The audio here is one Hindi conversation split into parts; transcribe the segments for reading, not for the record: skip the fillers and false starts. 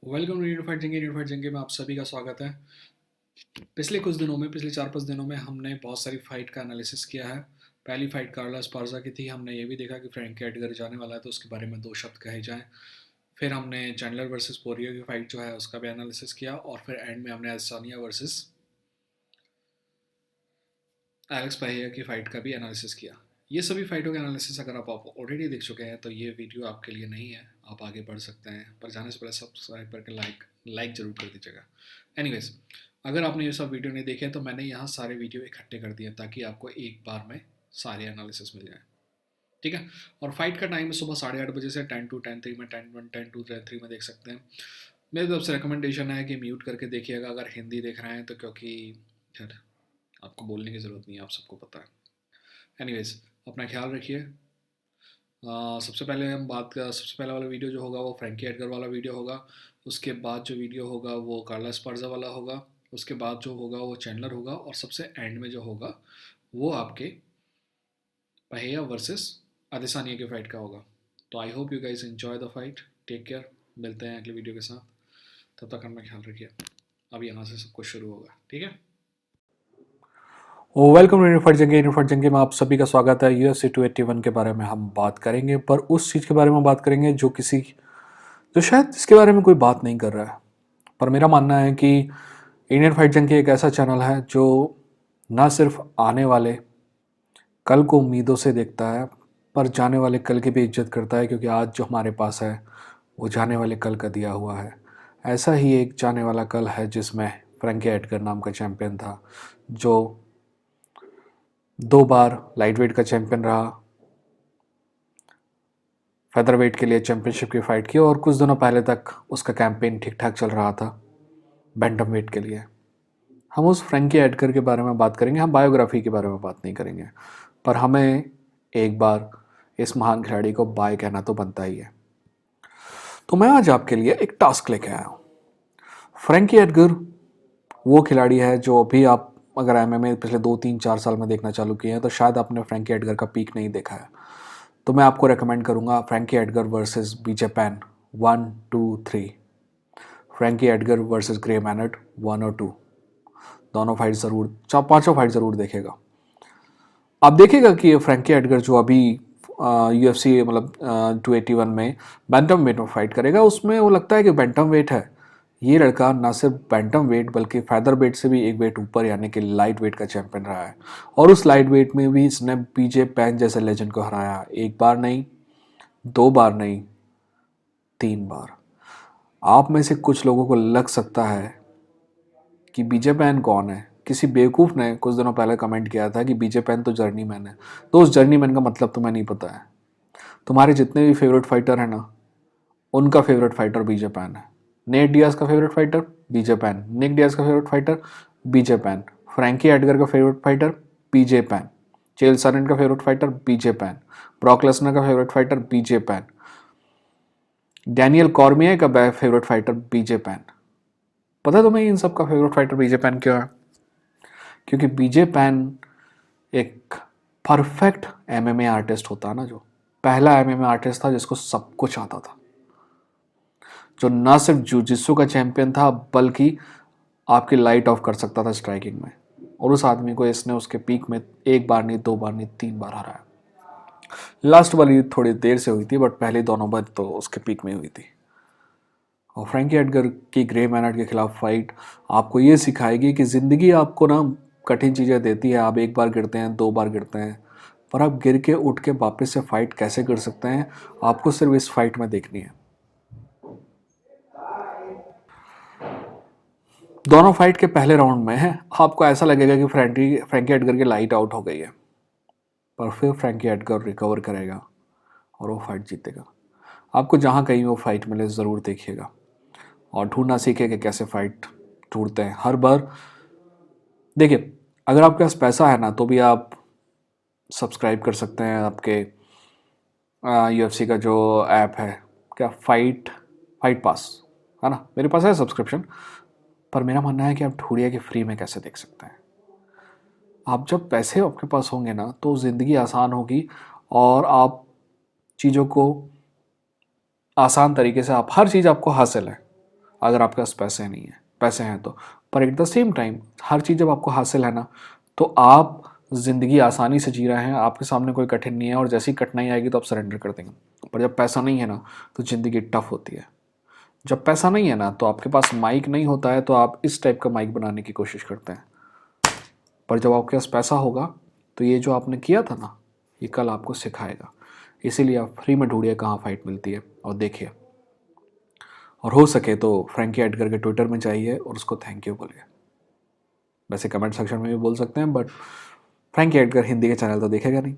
वेलकम टू यूनिफाइड जंगे में आप सभी का स्वागत है। पिछले कुछ दिनों में पिछले 4-5 दिनों में हमने बहुत सारी फ़ाइट का एनालिसिस किया है। पहली फ़ाइट कार्ला एस्पार्ज़ा की थी। हमने ये भी देखा कि फ्रैंकी एडगर जाने वाला है तो उसके बारे में 2 शब्द कहे जाएँ। फिर हमने चैंडलर वर्सेस पोरियो की फ़ाइट जो है उसका भी एनालिसिस किया और फिर एंड में हमने एडसानिया वर्सेस एलेक्स पाहिया की फ़ाइट का भी एनालिसिस किया। ये सभी फ़ाइटों का एनालिसिस अगर आप ऑलरेडी देख चुके हैं तो ये वीडियो आपके लिए नहीं है, आप आगे बढ़ सकते हैं, पर जाने से पहले सब्सक्राइब करके लाइक ज़रूर कर दीजिएगा। एनीवेज़, अगर आपने ये सब वीडियो नहीं देखे तो मैंने यहाँ सारे वीडियो इकट्ठे कर दिए ताकि आपको एक बार में सारे एनालिसिस मिल जाए। ठीक है। और फाइट का टाइम है सुबह 8:30 बजे से 10 टू 10:03 में 10 10 टू 3 में देख सकते हैं। मेरी तरफ से रिकमेंडेशन है कि म्यूट करके देखिएगा अगर हिंदी देख रहे हैं तो, क्योंकि खैर आपको बोलने की ज़रूरत नहीं है, आप सबको पता है। एनीवेज, अपना ख्याल रखिए। सबसे पहले वाला वीडियो जो होगा वो फ्रैंकी एडगर वाला वीडियो होगा। उसके बाद जो वीडियो होगा वो कार्ला स्पार्जा वाला होगा। उसके बाद जो होगा वो चैंडलर होगा और सबसे एंड में जो होगा वो आपके पहेया वर्सेस अदेसानिया के फाइट का होगा। तो I hope you guys enjoy the fight. Take care. मिलते हैं अगले वीडियो के साथ। तब तक अपना ख्याल रखिए। अब यहाँ से सब कुछ शुरू होगा। ठीक है। वेलकम यूनिफाइड जंगे में आप सभी का स्वागत है। UFC 281 के बारे में हम बात करेंगे, पर उस चीज़ के बारे में बात करेंगे जो शायद इसके बारे में कोई बात नहीं कर रहा है। पर मेरा मानना है कि इंडियन फाइट जंग एक ऐसा चैनल है जो ना सिर्फ आने वाले कल को उम्मीदों से देखता है, पर जाने वाले कल की भी इज्जत करता है, क्योंकि आज जो हमारे पास है वो जाने वाले कल का दिया हुआ है। ऐसा ही एक जाने वाला कल है जिसमें फ्रैंकी एडगर नाम का चैंपियन था, जो 2 बार लाइट वेट का चैंपियन रहा, फेदर वेट के लिए चैंपियनशिप की फ़ाइट की, और कुछ दिनों पहले तक उसका कैंपेन ठीक ठाक चल रहा था बैंटम वेट के लिए। हम उस फ्रैंकी एडगर के बारे में बात करेंगे, हम बायोग्राफी के बारे में बात नहीं करेंगे, पर हमें एक बार इस महान खिलाड़ी को बाय कहना तो बनता ही है। तो मैं आज आपके लिए एक टास्क लेके आया हूँ। फ्रैंकी एडगर वो खिलाड़ी है जो अभी आप अगर MMA पिछले 2 3 4 साल में देखना चालू किए हैं तो शायद आपने फ्रैंकी एडगर का पीक नहीं देखा है। तो मैं आपको रेकमेंड करूंगा Frankie Edgar versus BJ Penn 1 2 3, Frankie Edgar versus Gray Maynard 1 और 2। दोनों फाइट ज़रूर, चार पांचों फाइट ज़रूर देखेगा। आप देखेगा कि फ्रैंकी एडगर जो अभी UFC मतलब 281 में बैंटम वेट में फाइट करेगा, उसमें वो लगता है कि बैंटम वेट है। ये लड़का ना सिर्फ बैंटम वेट बल्कि फैदर वेट से भी एक वेट ऊपर यानी कि लाइट वेट का चैंपियन रहा है, और उस लाइट वेट में भी इसने बीजे पैन जैसे लेजेंड को हराया। एक बार नहीं, 2 बार नहीं, 3 बार। आप में से कुछ लोगों को लग सकता है कि बीजे पैन कौन है। किसी बेवकूफ़ ने कुछ दिनों पहले कमेंट किया था कि बीजे पैन तो जर्नी मैन है। तो उस जर्नी मैन का मतलब तुम्हें नहीं पता है। तुम्हारे जितने भी फेवरेट फाइटर हैं ना, उनका फेवरेट फाइटर बीजे पैन है। नेट डियाज का फेवरेट फाइटर बीजे पैन, निक डियाज का फेवरेट फाइटर बीजे पैन, फ्रैंकी एडगर का फेवरेट फाइटर बीजे पैन, चेल सारेन का फेवरेट फाइटर बीजे पैन, ब्रॉक लेसनर का फेवरेट फाइटर बीजे पैन, डैनियल कॉर्मियर का फेवरेट फाइटर बीजे पैन। पता है तुम्हें इन सब का फेवरेट फाइटर बीजे पैन क्यों है? क्योंकि बीजे पैन एक परफेक्ट MMA आर्टिस्ट होता है ना, जो पहला MMA आर्टिस्ट था जिसको सब कुछ आता था, जो ना सिर्फ जूजित्सु का चैंपियन था बल्कि आपकी लाइट ऑफ कर सकता था स्ट्राइकिंग में। और उस आदमी को इसने उसके पीक में एक बार नहीं, 2 बार नहीं, 3 बार हराया। लास्ट वाली थोड़ी देर से हुई थी, बट पहले दोनों बार तो उसके पीक में हुई थी। और फ्रैंकी एडगर की ग्रे मैनट के खिलाफ फाइट आपको ये सिखाएगी कि ज़िंदगी आपको ना कठिन चीज़ें देती है। आप एक बार गिरते हैं, 2 बार गिरते हैं, पर आप गिर के उठ के वापस से फाइट कैसे कर सकते हैं, आपको सिर्फ इस फाइट में देखनी है। दोनों फाइट के पहले राउंड में है आपको ऐसा लगेगा कि फ्रैंकी एडगर की लाइट आउट हो गई है, पर फिर फ्रैंकी एडगर रिकवर करेगा और वो फाइट जीतेगा। आपको जहाँ कहीं वो फाइट मिले ज़रूर देखिएगा और ढूंढना सीखे कि कैसे फाइट ढूंढते हैं हर बार। देखिए, अगर आपके पास पैसा है ना तो भी आप सब्सक्राइब कर सकते हैं आपके UFC का जो ऐप है, क्या फाइट फाइट पास है ना, मेरे पास है सब्सक्रिप्शन। पर मेरा मानना है कि आप ढूंढिए कि फ्री में कैसे देख सकते हैं। आप जब पैसे आपके पास होंगे ना तो ज़िंदगी आसान होगी, और आप चीज़ों को आसान तरीके से, आप हर चीज़ आपको हासिल है। अगर आपके पास पैसे नहीं है, पैसे हैं तो। पर एट द सेम टाइम हर चीज़ जब आपको हासिल है ना, तो आप ज़िंदगी आसानी से जी रहे हैं, आपके सामने कोई कठिन नहीं है, और जैसी कठिनाई आएगी तो आप सरेंडर कर देंगे। पर जब पैसा नहीं है ना, तो ज़िंदगी टफ होती है। जब पैसा नहीं है ना, तो आपके पास माइक नहीं होता है, तो आप इस टाइप का माइक बनाने की कोशिश करते हैं। पर जब आपके पास पैसा होगा, तो ये जो आपने किया था ना, ये कल आपको सिखाएगा। इसीलिए आप फ्री में ढूंढिए कहाँ फाइट मिलती है और देखिए। और हो सके तो फ्रैंकी एडगर के ट्विटर में जाइए और उसको थैंक यू बोलिए। वैसे कमेंट सेक्शन में भी बोल सकते हैं, बट फ्रैंकी एडगर हिंदी के चैनल तो देखेगा नहीं,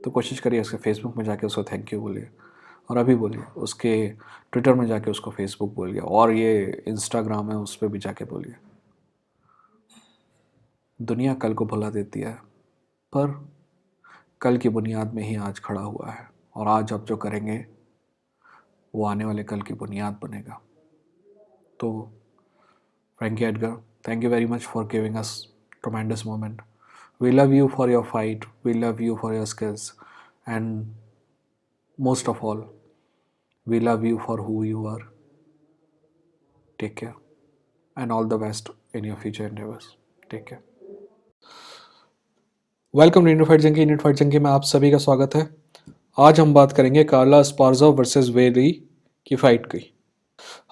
तो कोशिश करिए उसके फेसबुक में जाके उसको थैंक यू बोलिए। और अभी बोलिए उसके ट्विटर में जाके उसको फेसबुक बोलिए, और ये इंस्टाग्राम है उस पर भी जाके बोलिए। दुनिया कल को भुला देती है, पर कल की बुनियाद में ही आज खड़ा हुआ है, और आज आप जो करेंगे वो आने वाले कल की बुनियाद बनेगा। तो Frankie Edgar, thank you very much for giving us tremendous moment. We love you for your fight. We love you for your skills, and most of all, we love you for who you are. Take care, and all the best in your future endeavors. Take care. Welcome Indian fight junkie. Indian fight junkie में आप सभी का स्वागत है। आज हम बात करेंगे कार्ला एस्पार्जा वर्सेस वेरी की फाइट की।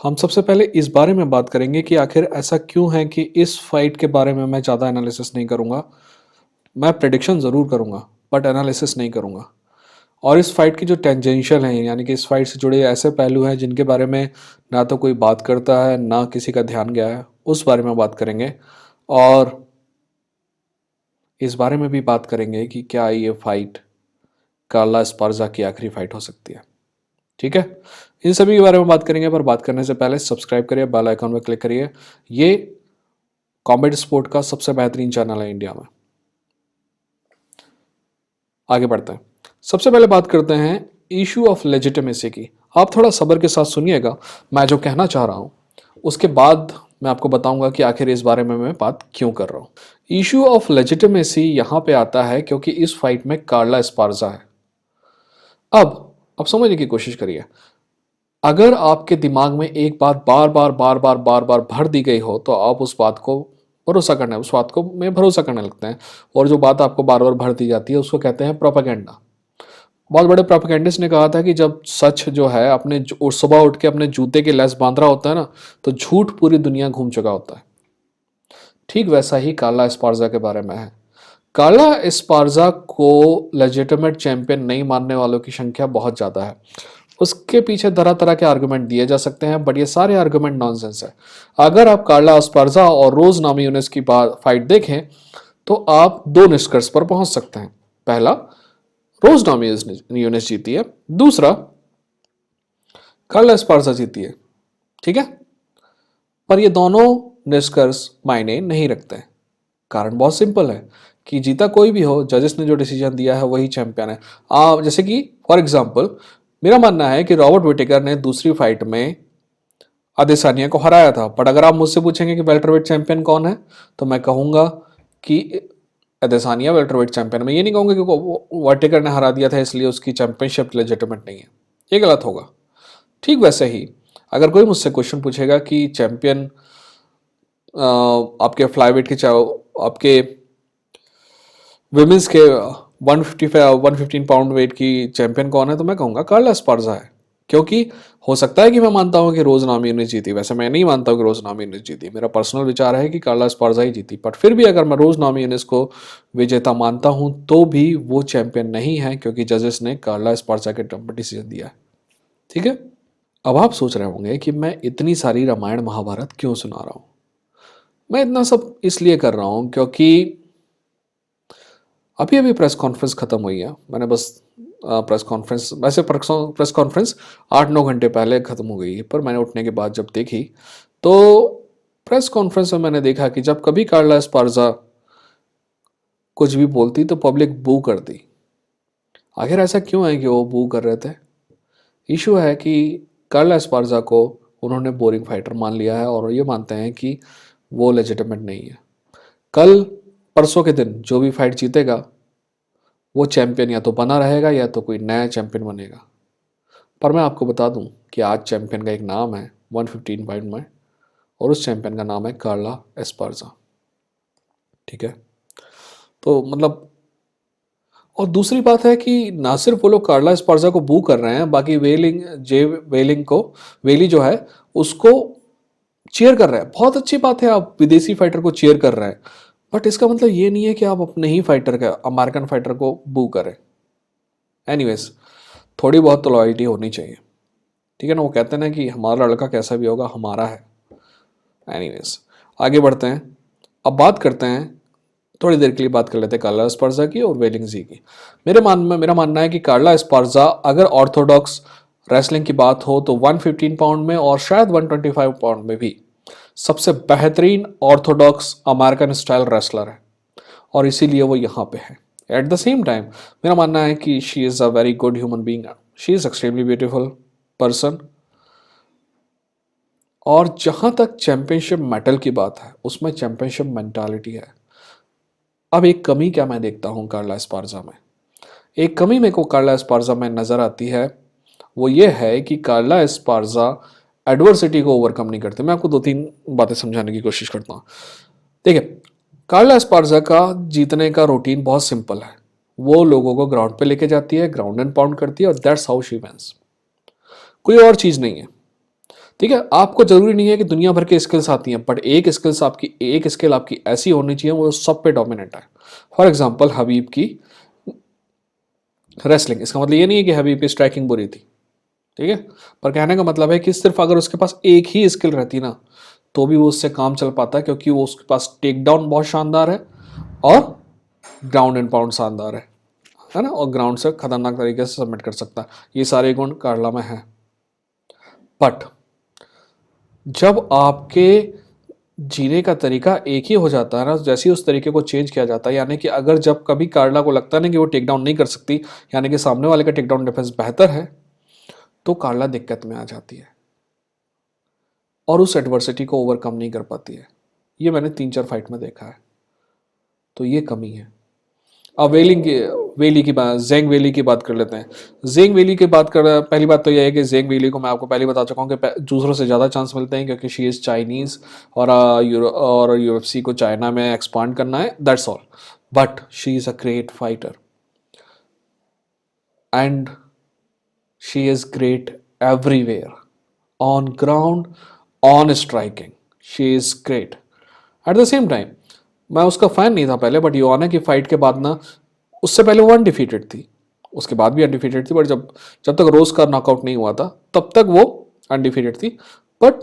हम सबसे पहले इस बारे में बात करेंगे कि आखिर ऐसा क्यों है कि इस फाइट के बारे में मैं ज़्यादा एनालिसिस नहीं करूँगा। मैं प्रेडिक्शन ज़रूर करूँगा, बट एनालिसिस नहीं करूँगा। और इस फाइट की जो टेंजेंशियल हैं, यानी कि इस फाइट से जुड़े ऐसे पहलू हैं जिनके बारे में ना तो कोई बात करता है, ना किसी का ध्यान गया है, उस बारे में बात करेंगे। और इस बारे में भी बात करेंगे कि क्या ये फाइट कार्ला एस्पार्जा की आखिरी फाइट हो सकती है। ठीक है, इन सभी के बारे में बात करेंगे। पर बात करने से पहले सब्सक्राइब करिए, बेल आइकॉन पर क्लिक करिए। ये कॉम्बैट स्पोर्ट का सबसे बेहतरीन चैनल है इंडिया में। आगे बढ़ते हैं। सबसे पहले बात करते हैं इशू ऑफ लेजिटिमेसी की। आप थोड़ा सब्र के साथ सुनिएगा, मैं जो कहना चाह रहा हूँ उसके बाद मैं आपको बताऊंगा कि आखिर इस बारे में मैं बात क्यों कर रहा हूँ। इशू ऑफ लेजिटिमेसी यहाँ पे आता है क्योंकि इस फाइट में कार्ला एस्पार्जा है। अब समझने की कोशिश करिए। अगर आपके दिमाग में एक बात बार बार बार बार बार बार भर दी गई हो, तो आप उस बात को उस बात को में भरोसा करने लगते हैं। और जो बात आपको बार बार भर दी जाती है उसको कहते हैं प्रोपेगेंडा। बहुत बड़े प्रोपेगेंडिस्ट ने कहा था कि जब सच जो है अपने सुबह उठ के अपने जूते के लेस बांध रहा होता है ना, तो झूठ पूरी दुनिया घूम चुका होता है। ठीक वैसा ही कार्ला एस्पार्जा के बारे में है। कार्ला एस्पार्जा को लेजिटिमेट चैंपियन नहीं मानने वालों की संख्या बहुत ज़्यादा है। उसके पीछे तरह तरह के आर्गुमेंट दिए जा सकते हैं, बट ये सारे आर्गुमेंट नॉनसेंस है। अगर आप कार्ला एस्पार्जा और रोज नामायूनेस की फाइट देखें तो आप दो निष्कर्ष पर पहुंच सकते हैं। पहला, रोज नामायूनेस जीती है। दूसरा, कार्ला एस्पार्जा जीती है। ठीक है, पर ये दोनों निष्कर्ष मायने नहीं रखते हैं। कारण बहुत सिंपल है कि जीता कोई भी हो, जजेस ने जो डिसीजन दिया है वही चैंपियन है। जैसे कि फॉर एग्जांपल मेरा मानना है कि रॉबर्ट विटेकर ने दूसरी फाइट में अदेसानिया को हराया था। बट अगर आप मुझसे पूछेंगे कि वेल्टरवेट चैंपियन कौन है, तो मैं कहूंगा कि अदेसानिया वेल्टरवेट चैंपियन। मैं ये नहीं कहूंगा कि विटेकर ने हरा दिया था इसलिए उसकी चैंपियनशिप लेजिटिमेट नहीं है, ये गलत होगा। ठीक वैसे ही अगर कोई मुझसे क्वेश्चन पूछेगा कि चैंपियन आपके फ्लाईवेट के आपके विमेंस के 115 पाउंड वेट की चैंपियन कौन है, तो मैं कहूँगा कार्ला एस्पार्जा है। क्योंकि हो सकता है कि मैं मानता हूँ कि रोज नामायूनेस जीती, वैसे मैं नहीं मानता हूँ कि रोज नामायूनेस जीती। मेरा पर्सनल विचार है कि कार्ला एस्पार्जा ही जीती। बट फिर भी अगर मैं रोज नामायूनेस को विजेता मानता हूँ तो भी वो चैंपियन नहीं है, क्योंकि जजेस ने कार्ला एस्पार्जा के टर्म पर डिसीजन दिया है। ठीक है, अब आप सोच रहे होंगे कि मैं इतनी सारी रामायण महाभारत क्यों सुना रहा हूँ। मैं इतना सब इसलिए कर रहा हूँ क्योंकि अभी अभी प्रेस कॉन्फ्रेंस खत्म हुई है। मैंने बस प्रेस कॉन्फ्रेंस 8-9 घंटे पहले ख़त्म हो गई है, पर मैंने उठने के बाद जब देखी तो प्रेस कॉन्फ्रेंस में मैंने देखा कि जब कभी कार्ला एस्पार्जा कुछ भी बोलती तो पब्लिक बू करती। आखिर ऐसा क्यों है कि वो बू कर रहे थे? इशू है कि कार्ला एस्पार्जा को उन्होंने बोरिंग फाइटर मान लिया है और ये मानते हैं कि वो लेजिटिमेट नहीं है। कल परसों के दिन जो भी फाइट जीतेगा वो चैंपियन या तो बना रहेगा या तो कोई नया चैंपियन बनेगा। पर मैं आपको बता दूं कि आज चैंपियन का एक नाम है 115 पाउंड में, और उस चैंपियन का नाम है कार्ला एस्पार्जा। ठीक है, तो मतलब, और दूसरी बात है कि ना सिर्फ वो लोग कार्ला एस्पार्जा को बू कर रहे हैं, बाकी वेली जो है उसको चीयर कर रहे हैं। बहुत अच्छी बात है, आप विदेशी फाइटर को चीयर कर रहे हैं, बट इसका मतलब ये नहीं है कि आप अपने ही फाइटर का, अमेरिकन फाइटर को बू करें। एनीवेज, थोड़ी बहुत तो लॉयल्टी होनी चाहिए, ठीक है ना। वो कहते हैं ना कि हमारा लड़का कैसा भी होगा हमारा है। एनीवेज, आगे बढ़ते हैं। अब बात करते हैं, थोड़ी देर के लिए बात कर लेते हैं कार्ला एस्पार्जा की और वेलिंग जी की। मेरा मानना है कि कार्ला एस्पार्जा, अगर ऑर्थोडॉक्स रेसलिंग की बात हो तो 115 पाउंड में और शायद 125 पाउंड में भी सबसे बेहतरीन ऑर्थोडॉक्स अमेरिकन स्टाइल रेसलर है, और इसीलिए वो यहाँ पे है। एट द सेम टाइम मेरा मानना है कि she is a very good human being, she is extremely beautiful person. और जहाँ तक चैंपियनशिप मेटल की बात है, उसमें चैंपियनशिप मेंटालिटी है। अब एक कमी क्या मैं देखता हूँ कार्ला एस्पार्जा में, एक कमी मेरे को कार्ला एस्पार्जा में नज़र आती है, वो ये है कि कार्ला एस्पार्जा एडवर्सिटी को ओवरकम नहीं करते। मैं आपको 2-3 बातें समझाने की कोशिश करता हूँ। देखिए, कार्ला एस्पार्जा का जीतने का रूटीन बहुत सिंपल है। वो लोगों को ग्राउंड पे लेके जाती है, ग्राउंड एंड पाउंड करती है, और दैट्स हाउ शी विंस। कोई और चीज़ नहीं है, ठीक है। आपको जरूरी नहीं है कि दुनिया भर के स्किल्स आती हैं, बट एक स्किल आपकी ऐसी होनी चाहिए वो सब पे डोमिनेंट है। फॉर एग्जाम्पल हबीब की रेसलिंग, इसका मतलब ये नहीं है कि हबीब की स्ट्राइकिंग बुरी थी, ठीक है, पर कहने का मतलब है कि सिर्फ अगर उसके पास एक ही स्किल रहती ना, तो भी वो उससे काम चल पाता है, क्योंकि वो उसके पास टेक डाउन बहुत शानदार है और ग्राउंड एंड पाउंड शानदार है ना, और ग्राउंड से खतरनाक तरीके से सबमिट कर सकता है। ये सारे गुण कार्ला में है। बट जब आपके जीने का तरीका एक ही हो जाता है ना, जैसे ही उस तरीके को चेंज किया जाता है, यानी कि अगर जब कभी कार्ला को लगता है ना कि वो टेक डाउन नहीं कर सकती, यानी कि सामने वाले का टेक डाउन डिफेंस बेहतर है, तो कार्ला दिक्कत में आ जाती है और उस एडवर्सिटी को ओवरकम नहीं कर पाती है। ये मैंने 3-4 फाइट में देखा है, तो ये कमी है। अब वेली की बात, जेंग वेली की बात कर लेते हैं। जेंग वेली की बात कर, पहली बात तो यह है कि जेंग वेली को मैं आपको पहले बता चुका हूँ कि दूसरों से ज़्यादा चांस मिलते हैं, क्योंकि शी इज़ चाइनीज़, और यूएफसी को चाइना में एक्सपांड करना है, that's all. But she is a great fighter and she is great everywhere, on ground, on striking, she is great. At the same time मैं उसका फ़ैन नहीं था पहले, बट योआना की फाइट के बाद ना, उससे पहले वो अनडिफीटेड थी, उसके बाद भी अनडिफीटेड थी, बट जब जब तक रोज़ का नॉकआउट नहीं हुआ था तब तक वो अनडिफीटेड थी। बट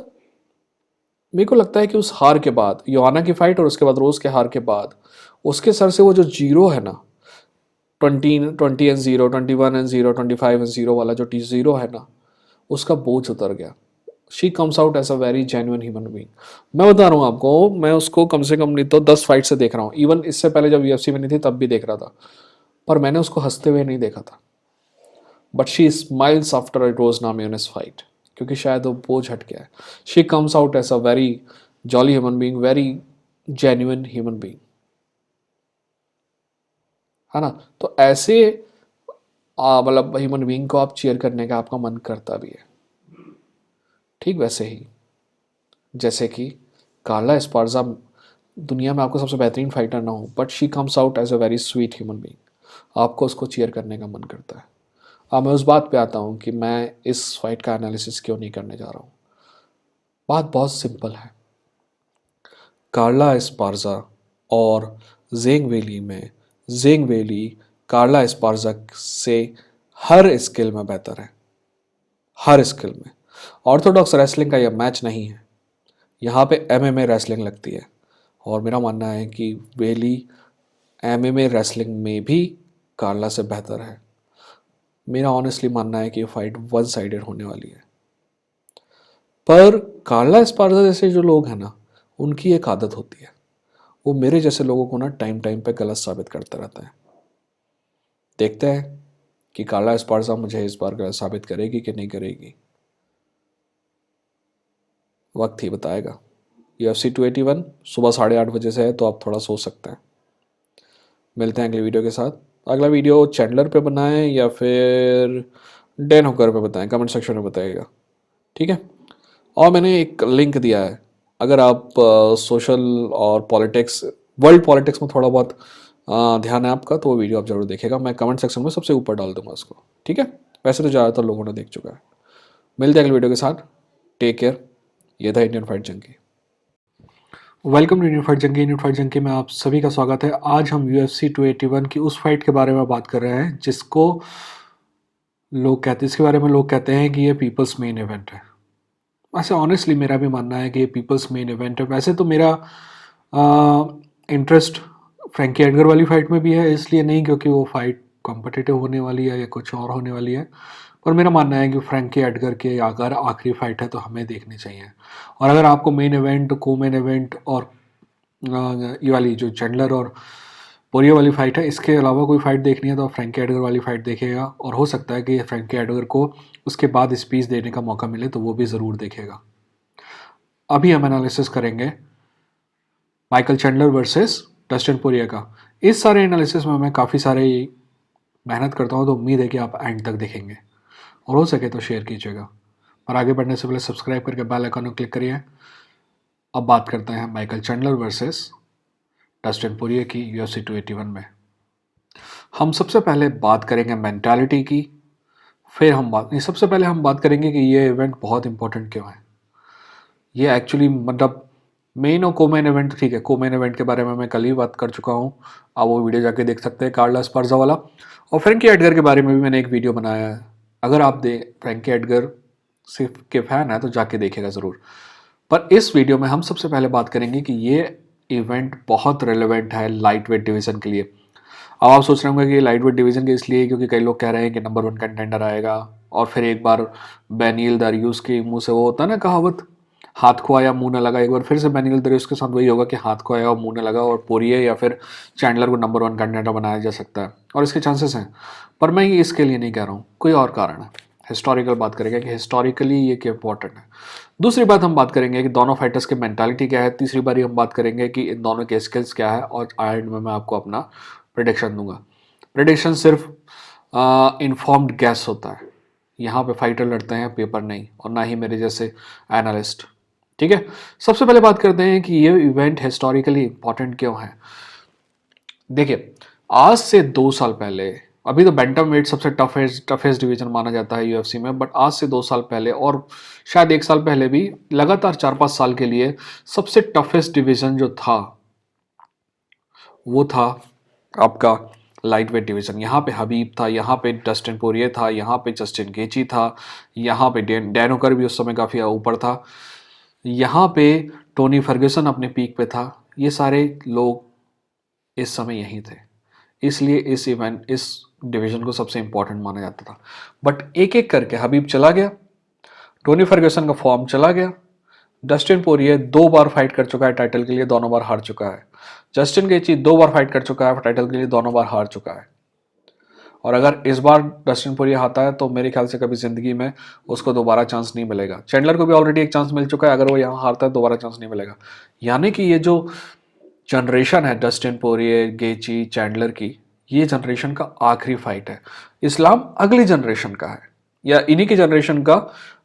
मेरे को लगता है कि उस हार के बाद, योआना की फाइट और उसके बाद रोज़ के हार के बाद, उसके सर से वो जो जीरो है ना, 20-20-0, 21-0, 25-0 वाला जो जीरो है ना, उसका बोझ उतर गया। She comes out as a very genuine human being. मैं बता रहा हूँ आपको, मैं उसको कम से कम नहीं तो 10 फाइट से देख रहा हूँ। इवन इससे पहले जब यूएफसी में नहीं थी तब भी देख रहा था, पर मैंने उसको हंसते हुए नहीं देखा था। But she smiles after it was Namajunas fight, क्योंकि शायद वो बोझ हट गया है। She comes out as a very jolly human being, very genuine human being, है ना। तो ऐसे मतलब ह्यूमन बीइंग को आप चीयर करने का आपका मन करता भी है। ठीक वैसे ही जैसे कि कार्ला एस्पार्जा दुनिया में आपको सबसे बेहतरीन फाइटर ना हो, but she comes out as a very sweet human being, आपको उसको चीयर करने का मन करता है। अब मैं उस बात पे आता हूँ कि मैं इस फाइट का एनालिसिस क्यों नहीं करने जा रहा हूँ। बात बहुत सिंपल है। कार्ला एस्पार्जा और जेंग वेली में, जेंग वेली कार्ला एस्पार्जा से हर स्किल में बेहतर है, हर स्किल में। ऑर्थोडॉक्स रेसलिंग का यह मैच नहीं है, यहाँ पे एमएमए रेसलिंग लगती है, और मेरा मानना है कि वेली एमएमए रेसलिंग में भी कार्ला से बेहतर है। मेरा ऑनेस्टली मानना है कि ये फाइट वन साइडेड होने वाली है। पर कार्ला एस्पार्जा जैसे जो लोग हैं ना, उनकी एक आदत होती है, वो मेरे जैसे लोगों को ना टाइम टाइम पे गलत साबित करते रहते हैं। देखते हैं कि कार्ला एस्पार्जा मुझे इस बार गलत साबित करेगी कि नहीं करेगी, वक्त ही बताएगा। UFC 281 सुबह 8:30 बजे से है, तो आप थोड़ा सोच सकते हैं। मिलते हैं अगले वीडियो के साथ। अगला वीडियो चैंडलर पे बनाएं या फिर डैन हुकर पे बताएं, कमेंट सेक्शन में बताइएगा, ठीक है। और मैंने एक लिंक दिया है, अगर आप सोशल और पॉलिटिक्स, वर्ल्ड पॉलिटिक्स में थोड़ा बहुत ध्यान है आपका, तो वो वीडियो आप जरूर देखिएगा। मैं कमेंट सेक्शन में सबसे ऊपर डाल दूंगा उसको, ठीक है। वैसे तो ज़्यादातर लोगों ने देख चुका है। मिलते हैं अगले वीडियो के साथ। Take care. ये था Indian fight junkie. Welcome to Indian fight junkie. Indian fight junkie में आप सभी का स्वागत है। आज हम UFC 281 की उस फाइट के बारे में बात कर रहे हैं जिसको इसके बारे में लोग कहते हैं कि ये पीपल्स मेन इवेंट है। वैसे ऑनेस्टली मेरा भी मानना है कि ये पीपल्स मेन इवेंट है। वैसे तो मेरा इंटरेस्ट फ्रैंकी एडगर वाली फाइट में भी है, इसलिए नहीं क्योंकि वो फाइट कॉम्पिटिटिव होने वाली है या कुछ और होने वाली है, पर मेरा मानना है कि फ्रैंकी एडगर के अगर आखिरी फाइट है तो हमें देखनी चाहिए। और अगर आपको मेन इवेंट, को मेन इवेंट और ये वाली जो चैंडलर और पोरियो वाली फाइट है, इसके अलावा कोई फाइट देखनी है तो आप फ्रैंकी एडगर वाली फाइट देखेगा। और हो सकता है कि फ्रैंकी एडगर को उसके बाद स्पीच देने का मौका मिले तो वो भी ज़रूर देखेगा। अभी हम एनालिसिस करेंगे माइकल चैंडलर वर्सेस डस्टिन पोरिया का। इस सारे एनालिसिस में मैं काफ़ी सारे मेहनत करता हूँ, तो उम्मीद है कि आप एंड तक देखेंगे और हो सके तो शेयर कीजिएगा। और आगे बढ़ने से पहले सब्सक्राइब करके बेल आइकन को क्लिक करिए। अब बात करते हैं माइकल चैंडलर वर्सेस डस्टिन पोरिया की UFC 281 में। हम सबसे पहले बात करेंगे मेंटालिटी की, फिर सबसे पहले हम बात करेंगे कि ये इवेंट बहुत इंपॉर्टेंट क्यों है। ये एक्चुअली मतलब मेन और को मेन इवेंट, ठीक है, को मेन इवेंट के बारे में मैं कल ही बात कर चुका हूँ, आप वो वीडियो जाके देख सकते हैं, कार्ला स्पर्जा वाला। और फ्रैंकी एडगर के बारे में भी मैंने एक वीडियो बनाया है, अगर आप फ्रैंकी एडगर सिर्फ के फैन है तो जाके देखेगा ज़रूर। पर इस वीडियो में हम सबसे पहले बात करेंगे कि ये इवेंट बहुत रेलेवेंट है लाइट वेट डिवीज़न के लिए। अब आप सोच रहे होंगे कि ये लाइट वेट डिवीज़न के इसलिए क्योंकि कई लोग कह रहे हैं कि नंबर 1 कंटेंडर आएगा, और फिर एक बार बेनियल दरियूस के मुंह से वो होता है ना कहावत, हाथ को आया मुंह न लगा, एक बार फिर से बेनियल दरियूस के साथ वही होगा कि हाथ को आया और मुंह न लगा, और पोरिये या फिर चैंडलर को नंबर 1 कंटेंडर बनाया जा सकता है और इसके चांसेस हैं। पर मैं ये इसके लिए नहीं कह रहा हूँ, कोई और कारण है। हिस्टोरिकल बात करेंगे कि हिस्टोरिकली ये क्या इंपॉर्टेंट है। दूसरी बात हम बात करेंगे कि दोनों फाइटर्स की मेंटालिटी क्या है। तीसरी बारी हम बात करेंगे कि इन दोनों के स्किल्स क्या है, और एंड में मैं आपको अपना प्रिडिक्शन दूंगा। प्रिडिक्शन सिर्फ इन्फॉर्म्ड गैस होता है, यहाँ पे फाइटर लड़ते हैं पेपर नहीं, और ना ही मेरे जैसे एनालिस्ट, ठीक है। सबसे पहले बात करते हैं कि ये इवेंट हिस्टोरिकली इंपॉर्टेंट क्यों है। देखिए, आज से 2 साल पहले, अभी तो बैंटम वेट सबसे टफेस्ट डिवीजन माना जाता है UFC में, बट आज से 2 साल पहले और शायद 1 साल पहले भी लगातार 4-5 साल के लिए सबसे टफेस्ट डिवीजन जो था वो था आपका लाइट वेट डिवीजन। यहाँ पे हबीब था, यहाँ पे डस्टिन पोरिये था, यहाँ पे जस्टिन गेची था, यहाँ पे डैन होकर भी उस समय काफ़ी ऊपर था, यहाँ पे टोनी फर्ग्यूसन अपने पीक पे था। ये सारे लोग इस समय यहीं थे, इसलिए इस डिवीजन को सबसे इंपॉर्टेंट माना जाता था। बट एक एक करके हबीब चला गया, टोनी फर्ग्यूसन का फॉर्म चला गया, डस्टिन पोरिये 2 बार फाइट कर चुका है टाइटल के लिए, दोनों बार हार चुका है। जस्टिन गेची 2 बार फाइट कर चुका है टाइटल के लिए, दोनों बार हार चुका है। और अगर इस बार डस्टिन पोरिये हारता है तो मेरे ख्याल से कभी जिंदगी में उसको दोबारा चांस नहीं मिलेगा। चैंडलर को भी ऑलरेडी एक चांस मिल चुका है, अगर वो यहाँ हारता है दोबारा चांस नहीं मिलेगा। यानी कि ये जो जनरेशन है डस्टिन पोरिये, गेची, चैंडलर की, ये जनरेशन का आखिरी फाइट है। इस्लाम अगली जनरेशन का है, या इन्हीं की जनरेशन का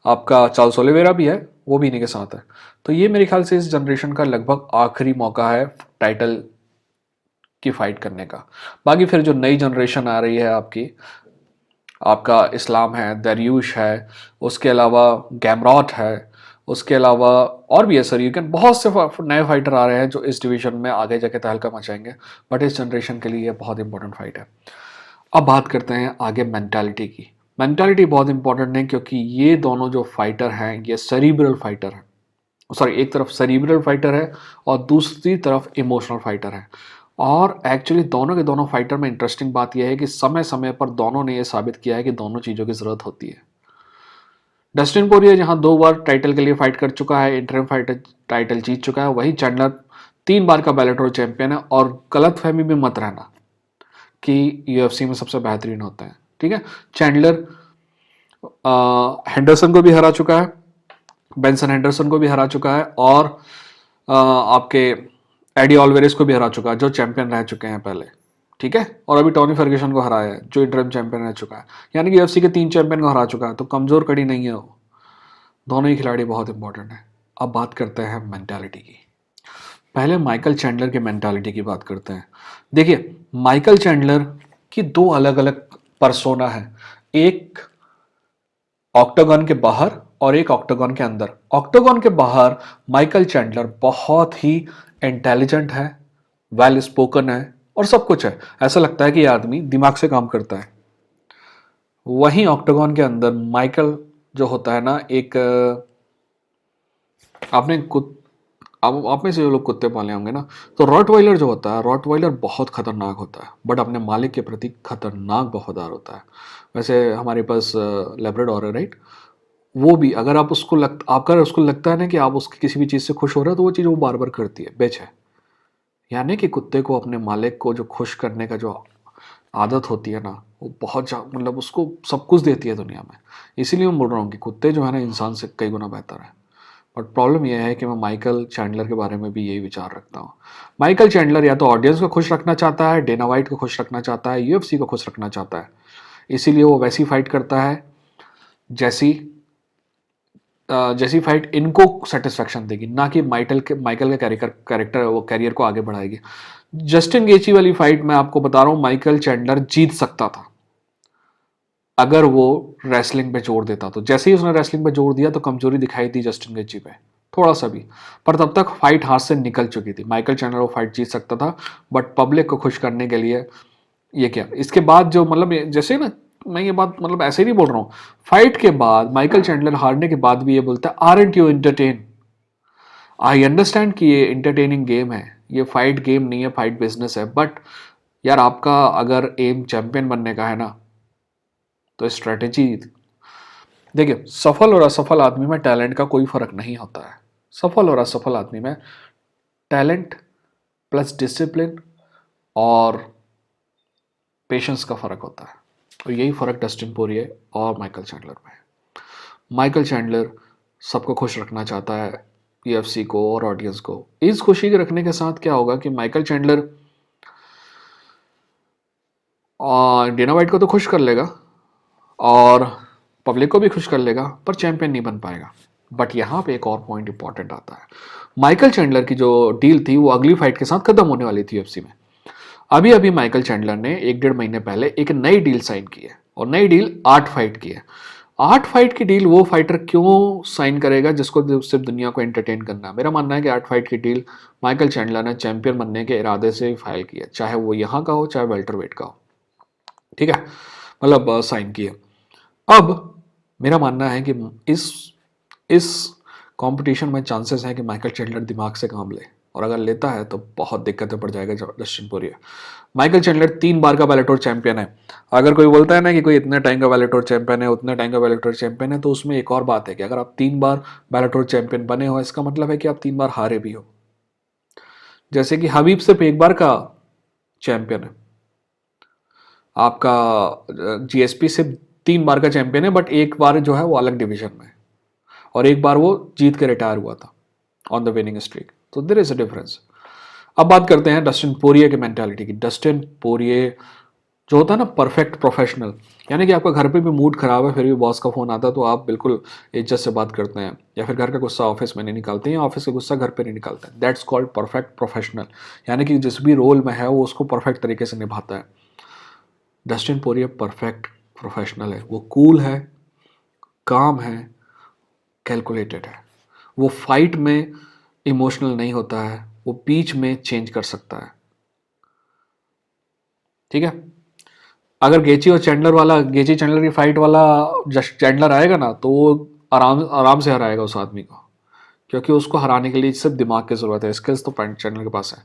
आपका चार्ल्स ओलिवेरा भी है, वो भी इन्हीं के साथ है। तो ये मेरे ख्याल से इस जनरेशन का लगभग आखिरी मौका है टाइटल की फाइट करने का। बाकी फिर जो नई जनरेशन आ रही है आपका इस्लाम है, दरियूश है, उसके अलावा गैमरॉट है, उसके अलावा और भी है सर, यू कैन बहुत से नए फाइटर आ रहे हैं जो इस डिवीजन में आगे जाके तहलका मचाएंगे। बट इस जनरेशन के लिए ये बहुत इंपॉर्टेंट फाइट है। अब बात करते हैं आगे मेंटालिटी की। मेंटालिटी बहुत इंपॉर्टेंट है क्योंकि ये दोनों जो फाइटर हैं ये सेरिब्रल फाइटर हैं। सॉरी, एक तरफ सेरिब्रल फाइटर है और दूसरी तरफ इमोशनल फाइटर है। और एक्चुअली दोनों के दोनों फाइटर में इंटरेस्टिंग बात यह है कि समय समय पर दोनों ने यह साबित किया है कि दोनों चीज़ों की ज़रूरत होती है। डस्टिन पोरिये जहां 2 बार टाइटल के लिए फाइट कर चुका है, इंटरिम फाइटर टाइटल जीत चुका है, वही चैंडलर 3 बार का बेllator चैंपियन है। और गलतफहमी में मत रहना कि UFC में सबसे बेहतरीन होता है, ठीक है। चैंडलर हेंडरसन को भी हरा चुका है, बेंसन हेंडरसन को भी हरा चुका है, और आपके एडी ऑल्वेरेस को भी हरा चुका है जो चैंपियन रह चुके हैं पहले, ठीक है। और अभी टोनी फर्ग्यूसन को हराया है जो इंटरिम चैंपियन रह चुका है। यानी कि UFC के 3 चैंपियन को हरा चुका है, तो कमजोर कड़ी नहीं है वो। दोनों ही खिलाड़ी बहुत इंपॉर्टेंट हैं। अब बात करते हैं मेंटालिटी की। पहले माइकल चैंडलर की मेंटालिटी की बात करते हैं। देखिए, माइकल चैंडलर की दो अलग अलग पर्सोना है, एक ऑक्टागन के बाहर और एक ऑक्टागन के अंदर। ऑक्टागन के बाहर माइकल चैंडलर बहुत ही इंटेलिजेंट है, वेल स्पोकन है और सब कुछ है, ऐसा लगता है कि ये आदमी दिमाग से काम करता है। वहीं ऑक्टागन के अंदर माइकल जो होता है ना, एक आपने कुत आप में से जो लोग कुत्ते पाले होंगे ना, तो रॉटवाइलर जो होता है, रॉटवाइलर बहुत खतरनाक होता है, बट अपने मालिक के प्रति खतरनाक वफादार होता है। वैसे हमारे पास लेब्राडोर है, राइट? वो भी अगर आप उसको आपका उसको लगता है ना कि आप उसकी किसी भी चीज़ से खुश हो रहे हो, तो वो चीज़ वो बार बार करती है, बेच है। यानी कि कुत्ते को अपने मालिक को जो खुश करने का जो आदत होती है ना, वो बहुत मतलब उसको सब कुछ देती है दुनिया में। इसीलिए मैं बोल रहा हूँ कि कुत्ते जो है ना, इंसान से कई गुना बेहतर है। बट प्रॉब्लम यह है कि मैं माइकल चैंडलर के बारे में भी यही विचार रखता हूँ। माइकल चैंडलर या तो ऑडियंस को खुश रखना चाहता है, डेना वाइट को खुश रखना चाहता है, यूएफसी को खुश रखना चाहता है। इसीलिए वो वैसी फाइट करता है जैसी जैसी फाइट इनको सेटिस्फेक्शन देगी, ना कि माइकल के कैरेक्टर वो कैरियर को आगे बढ़ाएगी। जस्टिन गेची वाली फाइट मैं आपको बता रहा हूँ, माइकल चैंडलर जीत सकता था अगर वो रेसलिंग पे जोर देता। तो जैसे ही उसने रेसलिंग पे जोर दिया तो कमजोरी दिखाई दी जस्टिन गेची पे, थोड़ा सा भी। पर तब तक फाइट हाथ से निकल चुकी थी, माइकल चैंडलर वो फाइट जीत सकता था। बट पब्लिक को खुश करने के लिए ये क्या, इसके बाद जो मतलब जैसे ना, मैं ये बात मतलब ऐसे नहीं बोल रहा हूँ, फाइट के बाद माइकल चैंडलर हारने के बाद भी ये बोलता है, aren't you entertain? I understand कि ये इंटरटेनिंग गेम है, ये फाइट गेम नहीं है, फाइट बिजनेस है। बट यार, आपका अगर एम चैंपियन बनने का है ना, तो स्ट्रेटेजी देखिए। सफल और असफल आदमी में टैलेंट का कोई फर्क नहीं होता है। सफल और असफल आदमी में टैलेंट प्लस डिसिप्लिन और पेशेंस का फर्क होता है। और यही फर्क डस्टिन पोरिये और माइकल चैंडलर में है। माइकल चैंडलर सबको खुश रखना चाहता है, यूएफसी को और ऑडियंस को। इस खुशी के रखने के साथ क्या होगा कि माइकल चैंडलर डेना वाइट को तो खुश कर लेगा और पब्लिक को भी खुश कर लेगा, पर चैंपियन नहीं बन पाएगा। बट यहाँ पे एक और पॉइंट इंपॉर्टेंट आता है। माइकल चैंडलर की जो डील थी वो अगली फाइट के साथ खत्म होने वाली थी यूएफसी में। अभी अभी माइकल चैंडलर ने 1-1.5 महीने पहले एक नई डील साइन की है, और नई डील 8 फाइट की है। 8 फाइट की डील वो फाइटर क्यों साइन करेगा जिसको सिर्फ दुनिया को एंटरटेन करना है? मेरा मानना है कि 8 फाइट की डील माइकल चैंडलर ने चैंपियन बनने के इरादे से फाइल की है, चाहे वो यहाँ का हो चाहे वेल्टरवेट का हो। ठीक है, मतलब साइन की है। अब मेरा मानना है कि इस कंपटीशन में चांसेस हैं कि माइकल चैंडलर दिमाग से काम ले, और अगर लेता है तो बहुत दिक्कतें पड़ जाएगा डस्टिन पोरिये। माइकल चैंडलर 3 बार का बेलाटोर चैंपियन है। अगर कोई बोलता है ना कि कोई इतने टाइम का बेलाटोर चैंपियन है, उतने टाइम का बेलाटोर चैंपियन है, तो उसमें एक और बात है कि अगर आप 3 बार बेलाटोर चैंपियन बने हो, इसका मतलब है कि आप 3 बार हारे भी हो। जैसे कि हबीब सिर्फ 1 बार का चैंपियन है, आपका जीएसपी सिर्फ 3 बार का चैंपियन है, बट 1 बार जो है वो अलग डिवीजन में, और 1 बार वो जीत के रिटायर हुआ था ऑन द विनिंग स्ट्रीक। तो देर इज अ डिफरेंस। अब बात करते हैं डस्टिन पोरिये की मेंटालिटी की। डस्टिन पोरिये जो होता है ना, परफेक्ट प्रोफेशनल, यानी कि आपका घर पे भी मूड खराब है, फिर भी बॉस का फोन आता है तो आप बिल्कुल इज्जत से बात करते हैं, या फिर घर का गुस्सा ऑफिस में नहीं निकालते हैं, या ऑफिस का गुस्सा घर पे नहीं निकालते हैं। That's called perfect professional. यानी कि जिस भी रोल में है वो उसको परफेक्ट तरीके से निभाता है। डस्टिन पोरिये परफेक्ट प्रोफेशनल है। वो कूल है, काम है, कैलकुलेटेड है। वो फाइट में इमोशनल नहीं होता है, वो बीच में चेंज कर सकता है। ठीक है, अगर गेची चैंडलर की फाइट वाला जस्ट चैंडलर आएगा ना, तो वो आराम आराम से हराएगा उस आदमी को, क्योंकि उसको हराने के लिए सिर्फ दिमाग की ज़रूरत है, स्किल्स तो पैंट चैंडलर के पास है।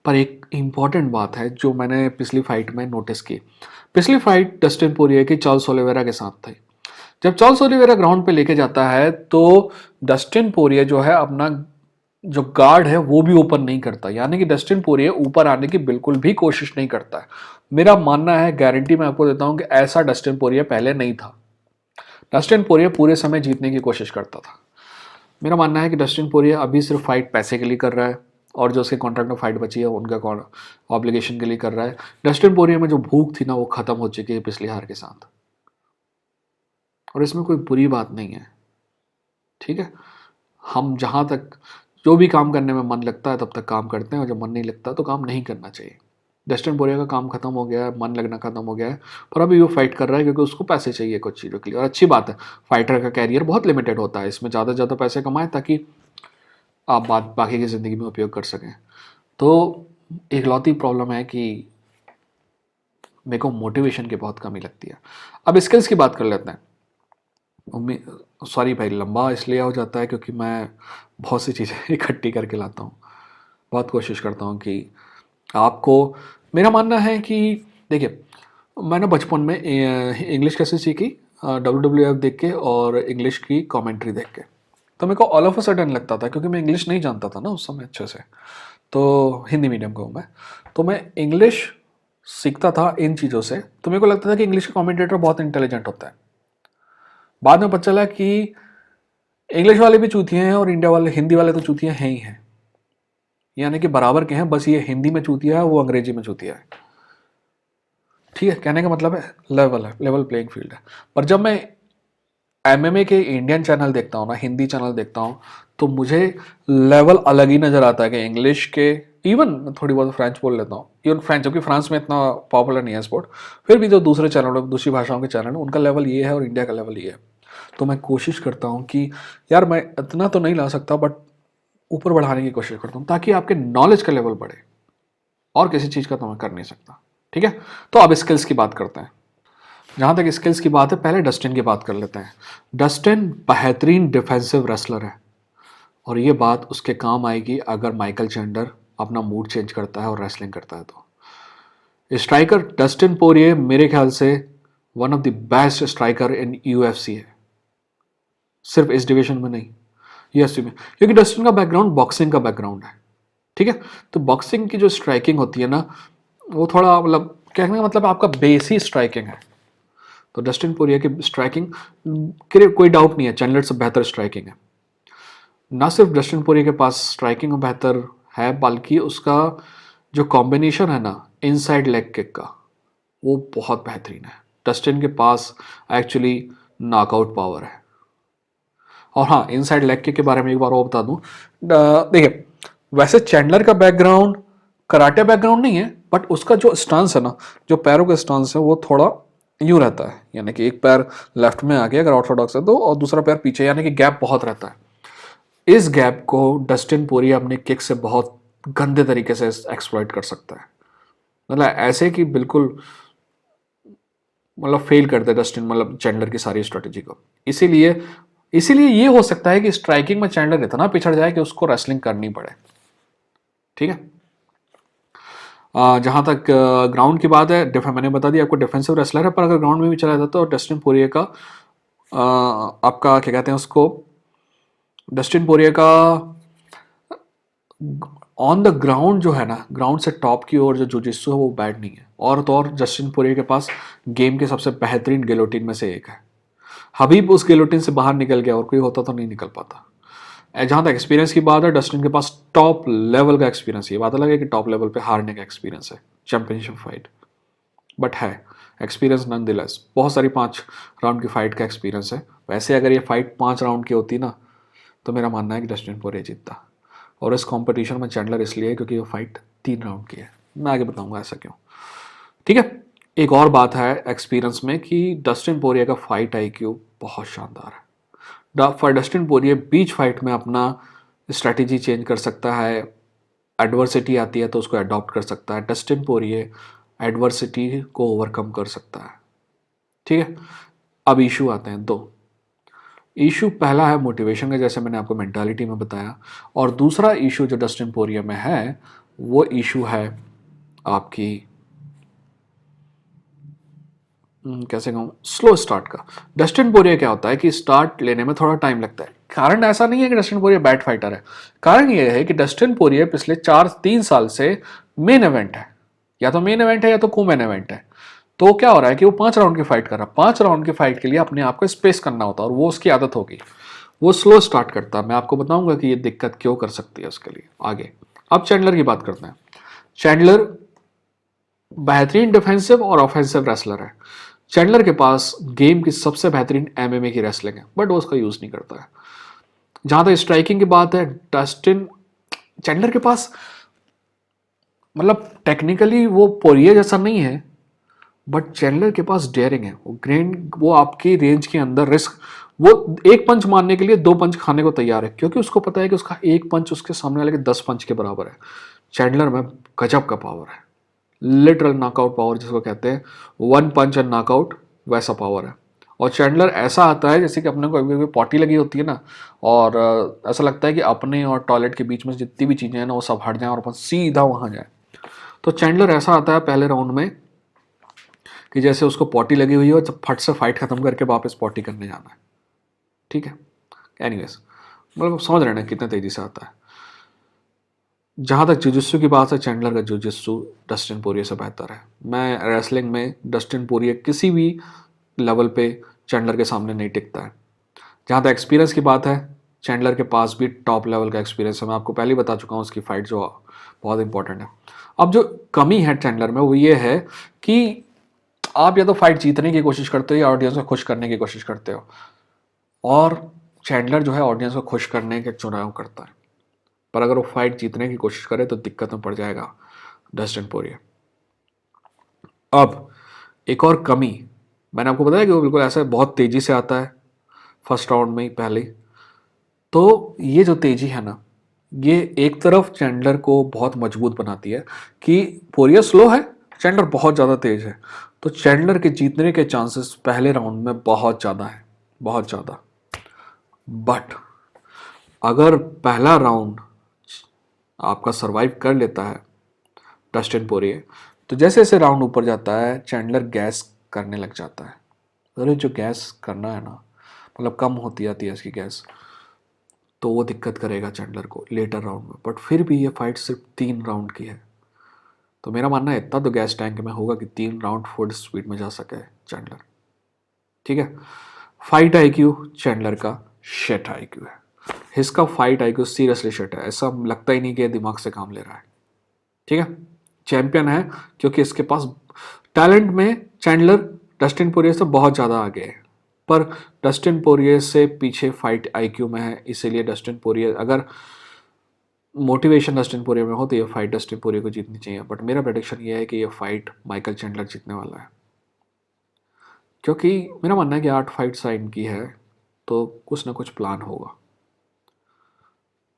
पर एक इंपॉर्टेंट बात है जो मैंने पिछली फाइट में नोटिस की। पिछली फाइट डस्टिन पोरिये की चार्ल्स ओलिवेरा के साथ थी। जब चार्ल्स ओलिवेरा ग्राउंड पे लेके जाता है तो डस्टिन पोरिये जो है अपना जो गार्ड है वो भी ओपन नहीं करता, यानी कि डस्टिन पोरिये ऊपर आने की बिल्कुल भी कोशिश नहीं करता है। मेरा मानना है, गारंटी मैं आपको देता हूं कि ऐसा डस्टिन पोरिये पहले नहीं था। डस्टिन पोरिये पूरे समय जीतने की कोशिश करता था। मेरा मानना है कि डस्टिन पोरिये अभी सिर्फ फाइट पैसे के लिए कर रहा है, और जो उसके कॉन्ट्रैक्ट में फाइट बची है उनका ऑब्लिगेशन के लिए कर रहा है। डस्टिन पोरिये में जो भूख थी ना, वो खत्म हो चुकी है पिछली हार के साथ, और इसमें कोई बुरी बात नहीं है। ठीक है, हम जहाँ तक जो भी काम करने में मन लगता है तब तक काम करते हैं, और जब मन नहीं लगता तो काम नहीं करना चाहिए। डस्टिन पोरिया का काम खत्म हो गया है, मन लगना खत्म हो गया है, पर अभी वो फाइट कर रहा है क्योंकि उसको पैसे चाहिए कुछ चीज़ों के लिए, और अच्छी बात है। फाइटर का कैरियर बहुत लिमिटेड होता है, इसमें ज़्यादा से ज़्यादा पैसे कमाएं ताकि आप बाकी की ज़िंदगी में उपयोग कर सकें। तो इकलौती प्रॉब्लम है कि मेरे को मोटिवेशन की बहुत कमी लगती है। अब स्किल्स की बात कर लेते हैं। सॉरी भाई, लंबा इसलिए हो जाता है क्योंकि मैं बहुत सी चीज़ें इकट्ठी करके लाता हूँ। बहुत कोशिश करता हूँ कि आपको, मेरा मानना है कि देखिए, मैंने बचपन में इंग्लिश कैसे सीखी, WWF देख के और इंग्लिश की कमेंट्री देख के। तो मेरे को ऑल ऑफ अ सडन लगता था, क्योंकि मैं इंग्लिश नहीं जानता था ना उस समय अच्छे से, तो हिंदी मीडियम का हूँ मैं, तो मैं इंग्लिश सीखता था इन चीज़ों से। तो मेरे को लगता था कि इंग्लिश का कमेंटेटर बहुत इंटेलिजेंट होता है। बाद में पता चला कि इंग्लिश वाले भी चूतिए हैं और इंडिया वाले, हिंदी वाले तो चूतिए हैं ही हैं, यानी कि बराबर के हैं, बस ये हिंदी में चूतिया है, वो अंग्रेजी में चूतिया है। ठीक है, कहने का मतलब है लेवल प्लेइंग फील्ड है। पर जब मैं MMA के इंडियन चैनल देखता हूँ ना, हिंदी चैनल देखता हूँ, तो मुझे लेवल अलग ही नज़र आता है कि इंग्लिश के, इवन थोड़ी बहुत फ्रेंच बोल लेता हूँ, इवन फ्रेंच, जबकि फ्रांस में इतना पॉपुलर नहीं है स्पोर्ट, फिर भी जो दूसरे चैनल, दूसरी भाषाओं के चैनल हैं, उनका लेवल ये है और इंडिया का लेवल ये है। तो मैं कोशिश करता हूँ कि यार मैं इतना तो नहीं ला सकता, बट ऊपर बढ़ाने की कोशिश करता हूँ ताकि आपके नॉलेज का लेवल बढ़े, और किसी चीज़ का तो मैं कर नहीं सकता। ठीक है, तो अब स्किल्स की बात करते हैं। जहाँ तक स्किल्स की बात है, पहले डस्टिन की बात कर लेते हैं। डस्टिन बेहतरीन डिफेंसिव रेसलर है, और ये बात उसके काम आएगी अगर माइकल चैंडलर अपना मूड चेंज करता है और रेसलिंग करता है। तो स्ट्राइकर डस्टिन पोरिये मेरे ख्याल से one of the best striker in UFC है, सिर्फ इस डिवीजन में नहीं, UFC में, क्योंकि डस्टिन का बैकग्राउंड बॉक्सिंग का बैकग्राउंड है। ठीक है, तो बॉक्सिंग की जो स्ट्राइकिंग होती है ना, वो थोड़ा, मतलब कहने का मतलब आपका बेस ही स्ट्राइकिंग है। तो डस्टिन पोरिया की स्ट्राइकिंग के कोई डाउट नहीं है, चैंडलर से बेहतर स्ट्राइकिंग है। ना सिर्फ डस्टिन पोरिया के पास स्ट्राइकिंग बेहतर है, बल्कि उसका जो कॉम्बिनेशन है ना इनसाइड लेग किक का, वो बहुत बेहतरीन है। डस्टिन के पास एक्चुअली नॉकआउट पावर है। और हाँ, इनसाइड लेग किक के बारे में एक बार और बता दूं, देखिए, वैसे चैंडलर का बैकग्राउंड कराटे बैकग्राउंड नहीं है, बट उसका जो स्टांस है ना, जो पैरों का स्टांस है, वो थोड़ा यूं रहता है, यानी कि एक पैर लेफ्ट में आ गया अगर ऑर्थोडॉक्स है तो, और दूसरा पैर पीछे, यानी कि गैप बहुत रहता है। इस गैप को डस्टिन पोरिया अपने किक से बहुत गंदे तरीके से एक्सप्लॉइट कर सकता है, मतलब ऐसे कि बिल्कुल, मतलब फेल कर दे डस्टिन, मतलब चैंडलर की सारी स्ट्रेटेजी को। इसीलिए इसीलिए ये हो सकता है कि स्ट्राइकिंग में चैंडलर इतना पिछड़ जाए कि उसको रेसलिंग करनी पड़े। ठीक है, जहाँ तक ग्राउंड की बात है, मैंने बता दिया आपको डिफेंसिव रेसलर है, पर अगर ग्राउंड में भी चला जाता है तो डस्टिन पोरिया का आपका क्या कहते हैं उसको, डस्टिन पोरिया का ऑन द ग्राउंड जो है ना, ग्राउंड से टॉप की ओर जो जुजित्सु है वो बैड नहीं है, और तो और डस्टिन पोरिया के पास गेम के सबसे बेहतरीन गिलोटिन में से एक है। हबीब उस गिलोटिन से बाहर निकल गया, और कोई होता तो नहीं निकल पाता। जहाँ तक एक्सपीरियंस की बात है, डस्टिन के पास टॉप लेवल का एक्सपीरियंस है। ये बात अलग है कि टॉप लेवल पे हारने का एक्सपीरियंस है चैंपियनशिप फाइट, बट है एक्सपीरियंस नन दिलेस, बहुत सारी 5 राउंड की फाइट का एक्सपीरियंस है। वैसे अगर ये फाइट 5 राउंड की होती ना, तो मेरा मानना है कि डस्टिन पोरिया जीतता, और इस कॉम्पिटिशन में चैंडलर इसलिए है क्योंकि ये फाइट 3 राउंड की है। मैं आगे बताऊंगा ऐसा क्यों। ठीक है, एक और बात है एक्सपीरियंस में कि डस्टिन पोरिया का फाइट IQ बहुत शानदार है। फॉर डस्टिन पोरिया बीच फाइट में अपना स्ट्रैटेजी चेंज कर सकता है, एडवर्सिटी आती है तो उसको अडॉप्ट कर सकता है। डस्टिन पोरिया एडवर्सिटी को ओवरकम कर सकता है। ठीक है, अब इशू आते हैं 2 इशू। पहला है मोटिवेशन का, जैसे मैंने आपको मेंटालिटी में बताया, और दूसरा इशू जो डस्टिन पोरिया में है, वो इशू है आपकी कैसे कहूँ, स्लो स्टार्ट का। डस्टिन पोरिया क्या होता है कि स्टार्ट लेने में थोड़ा टाइम लगता है। कारण ऐसा नहीं है कि डस्टिन पोरिया बैड फाइटर है, कारण ये है कि डस्टिन पोरिया पिछले 3 साल से मेन इवेंट है, या तो मेन इवेंट है या तो को मेन इवेंट है। तो क्या हो रहा है कि वो 5 राउंड की फाइट कर रहा है। 5 राउंड की फाइट के लिए अपने आप को स्पेस करना होता है, और वो उसकी आदत होगी। वो स्लो स्टार्ट करता है। मैं आपको बताऊंगा कि ये दिक्कत क्यों कर सकती है उसके लिए आगे। अब चैंडलर की बात करते हैं। चैंडलर बेहतरीन डिफेंसिव और ऑफेंसिव रेसलर है। चैंडलर के पास गेम की सबसे बेहतरीन MMA की रेसलिंग है, बट वो उसका यूज नहीं करता है। जहाँ तक स्ट्राइकिंग की बात है, डस्टिन चैंडलर के पास मतलब टेक्निकली वो पोरिये जैसा नहीं है, बट चैंडलर के पास डेयरिंग है, वो आपकी रेंज के अंदर रिस्क, वो एक पंच मारने के लिए दो पंच खाने को तैयार है, क्योंकि उसको पता है कि उसका एक पंच उसके सामने वाले के 10 पंच के बराबर है। चैंडलर में गजब का पावर है, लिटरल नॉकआउट पावर जिसको कहते हैं, वन पंच एंड नॉकआउट, वैसा पावर है। और चैंडलर ऐसा आता है जैसे कि अपने को कभी पॉटी लगी होती है ना, और ऐसा लगता है कि अपने और टॉयलेट के बीच में जितनी भी चीज़ें हैं ना वो सब हट जाएं और अपन सीधा वहाँ जाए। तो चैंडलर ऐसा आता है पहले राउंड में कि जैसे उसको पॉटी लगी हुई है और जब फट से फाइट खत्म करके वापस पॉटी करने जाना है। ठीक है, एनीवेज मतलब समझ रहे हैं ना कितने तेजी से आता है। जहाँ तक जुजित्सु की बात है, चैंडलर का जुजित्सु डस्टिन पोरिये से बेहतर है। मैं रेसलिंग में डस्टिन पोरिये किसी भी लेवल पे चैंडलर के सामने नहीं टिकता है। जहाँ तक एक्सपीरियंस की बात है, चैंडलर के पास भी टॉप लेवल का एक्सपीरियंस है, मैं आपको पहले ही बता चुका हूँ उसकी फाइट जो बहुत इंपॉर्टेंट है। अब जो कमी है चैंडलर में वो ये है कि आप या तो फाइट जीतने की कोशिश करते हो या ऑडियंस को खुश करने की कोशिश करते हो, और चैंडलर जो है ऑडियंस को खुश करने के चुनाव करता है, पर अगर वो फाइट जीतने की कोशिश करे तो दिक्कत में पड़ जाएगा डस्टिन पोरिये। अब एक और कमी, मैंने आपको बताया कि वो बिल्कुल ऐसा बहुत तेज़ी से आता है फर्स्ट राउंड में ही पहले ही। तो ये जो तेज़ी है ना, ये एक तरफ चैंडलर को बहुत मजबूत बनाती है कि पोरिये स्लो है, चैंडलर बहुत ज़्यादा तेज़ है, तो चैंडलर के जीतने के चांसेस पहले राउंड में बहुत ज़्यादा है, बहुत ज़्यादा। बट अगर पहला राउंड आपका सरवाइव कर लेता है डस्टिन पोरिये, तो जैसे जैसे राउंड ऊपर जाता है चैंडलर गैस करने लग जाता है। अरे जो गैस करना है ना, मतलब कम होती जाती है इसकी गैस, तो वो दिक्कत करेगा चैंडलर को लेटर राउंड में। बट फिर भी ये फाइट सिर्फ 3 राउंड की है, तो मेरा मानना है इतना तो गैस टैंक में होगा कि 3 राउंड फुल स्पीड में जा सके चैंडलर। ठीक है, फाइट आईक्यू चैंडलर का शेट आईक्यू है, इसका फाइट आईक्यू सीरियसली शेट है, ऐसा लगता ही नहीं कि दिमाग से काम ले रहा है। ठीक है, चैंपियन है क्योंकि इसके पास टैलेंट में चैंडलर डस्टिन पोरिये से बहुत ज़्यादा आगे है, पर डस्टिन पोरिये से पीछे फाइट आईक्यू में है। इसीलिए डस्टिन पोरिये, अगर मोटिवेशन डस्टिन पोरिये में हो तो ये फाइट डस्टिन पोरिये को जीतनी चाहिए, बट मेरा प्रेडिक्शन ये है कि ये फाइट माइकल चैंडलर जीतने वाला है, क्योंकि मेरा मानना है कि 8 फाइट साइन की है तो कुछ ना कुछ प्लान होगा,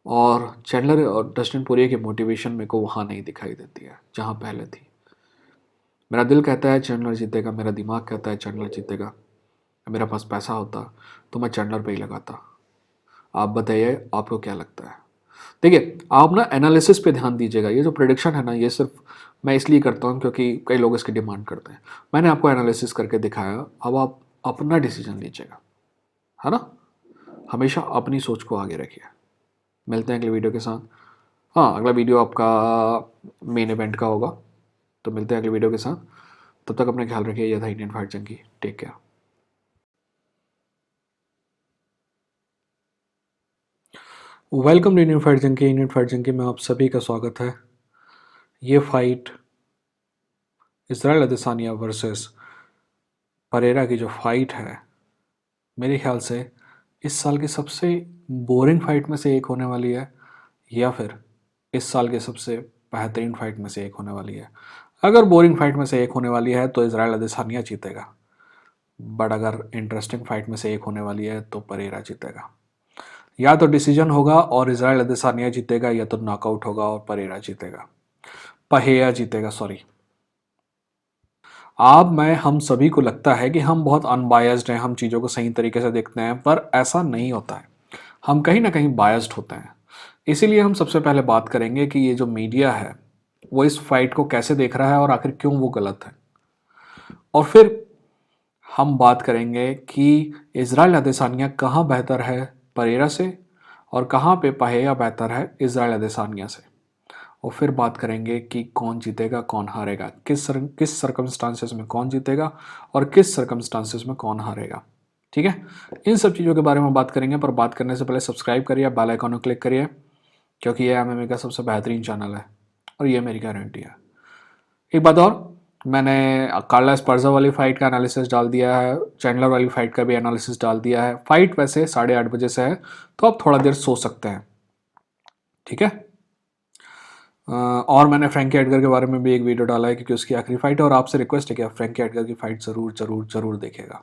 और चैंडलर और डस्टिन पोरिये की मोटिवेशन मेरे को वहाँ नहीं दिखाई देती है जहाँ पहले थी। मेरा दिल कहता है चैंडलर जीतेगा, मेरा दिमाग कहता है चैंडलर जीतेगा, मेरे पास पैसा होता तो मैं चैंडलर पे ही लगाता। आप बताइए आपको क्या लगता है। देखिए आप ना एनालिसिस पे ध्यान दीजिएगा, ये जो प्रेडिक्शन है ना ये सिर्फ मैं इसलिए करता हूँ क्योंकि कई लोग इसकी डिमांड करते हैं। मैंने आपको एनालिसिस करके दिखाया, अब आप अपना डिसीजन लीजिएगा, है ना। हमेशा अपनी सोच को आगे रखिए। मिलते हैं अगले वीडियो के साथ। हाँ, अगला वीडियो आपका मेन इवेंट का होगा, तो मिलते हैं अगले वीडियो के साथ। तब तक अपना ख्याल रखिए। यह था Indian fight junkie. Take care. Welcome to Indian fight junkie. Indian fight junkie में आप सभी का स्वागत है। ये fight Israel Adesanya versus Pereira की जो फाइट है, मेरे ख्याल से इस साल की सबसे बोरिंग फाइट में से एक होने वाली है, या फिर इस साल के सबसे बेहतरीन फाइट में से एक होने वाली है। अगर बोरिंग फाइट में से एक होने वाली है तो इजराइल अदेसानिया जीतेगा, बट अगर इंटरेस्टिंग फाइट में से एक होने वाली है तो परेरा जीतेगा। या तो डिसीजन होगा और इजराइल अदेसानिया जीतेगा, या तो नॉकआउट होगा और परेरा जीतेगा, पहेया जीतेगा, सॉरी। आप मैं हम सभी को लगता है कि हम बहुत अनबायस्ड हैं, हम चीज़ों को सही तरीके से देखते हैं, पर ऐसा नहीं होता है। हम कहीं ना कहीं बायस्ड होते हैं। इसीलिए हम सबसे पहले बात करेंगे कि ये जो मीडिया है वो इस फाइट को कैसे देख रहा है और आखिर क्यों वो गलत है। और फिर हम बात करेंगे कि इजराइल अदेसानिया कहाँ बेहतर है परेरा से, और कहाँ पे पहेया बेहतर है इजराइल अदेसानिया से। और फिर बात करेंगे कि कौन जीतेगा कौन हारेगा, किस सर्कमस्टांसेस में कौन जीतेगा और किस सर्कमस्टांसेस में कौन हारेगा। ठीक है, इन सब चीज़ों के बारे में बात करेंगे, पर बात करने से पहले सब्सक्राइब करिए, बेल आइकन को क्लिक करिए, क्योंकि ये एमएमए का सबसे बेहतरीन चैनल है और ये मेरी गारंटी है। एक बात और, मैंने कार्ला एस्पार्जा वाली फाइट का एनालिसिस डाल दिया है, चैंडलर वाली फाइट का भी एनालिसिस डाल दिया है। फाइट वैसे 8:30 बजे से है, तो आप थोड़ा देर सो सकते हैं, ठीक है। और मैंने फ्रैंकी एडगर के बारे में भी एक वीडियो डाला है, क्योंकि उसकी आखिरी फाइट है, और आपसे रिक्वेस्ट है कि आप फ्रैंकी एडगर की फाइट ज़रूर ज़रूर ज़रूर देखेगा।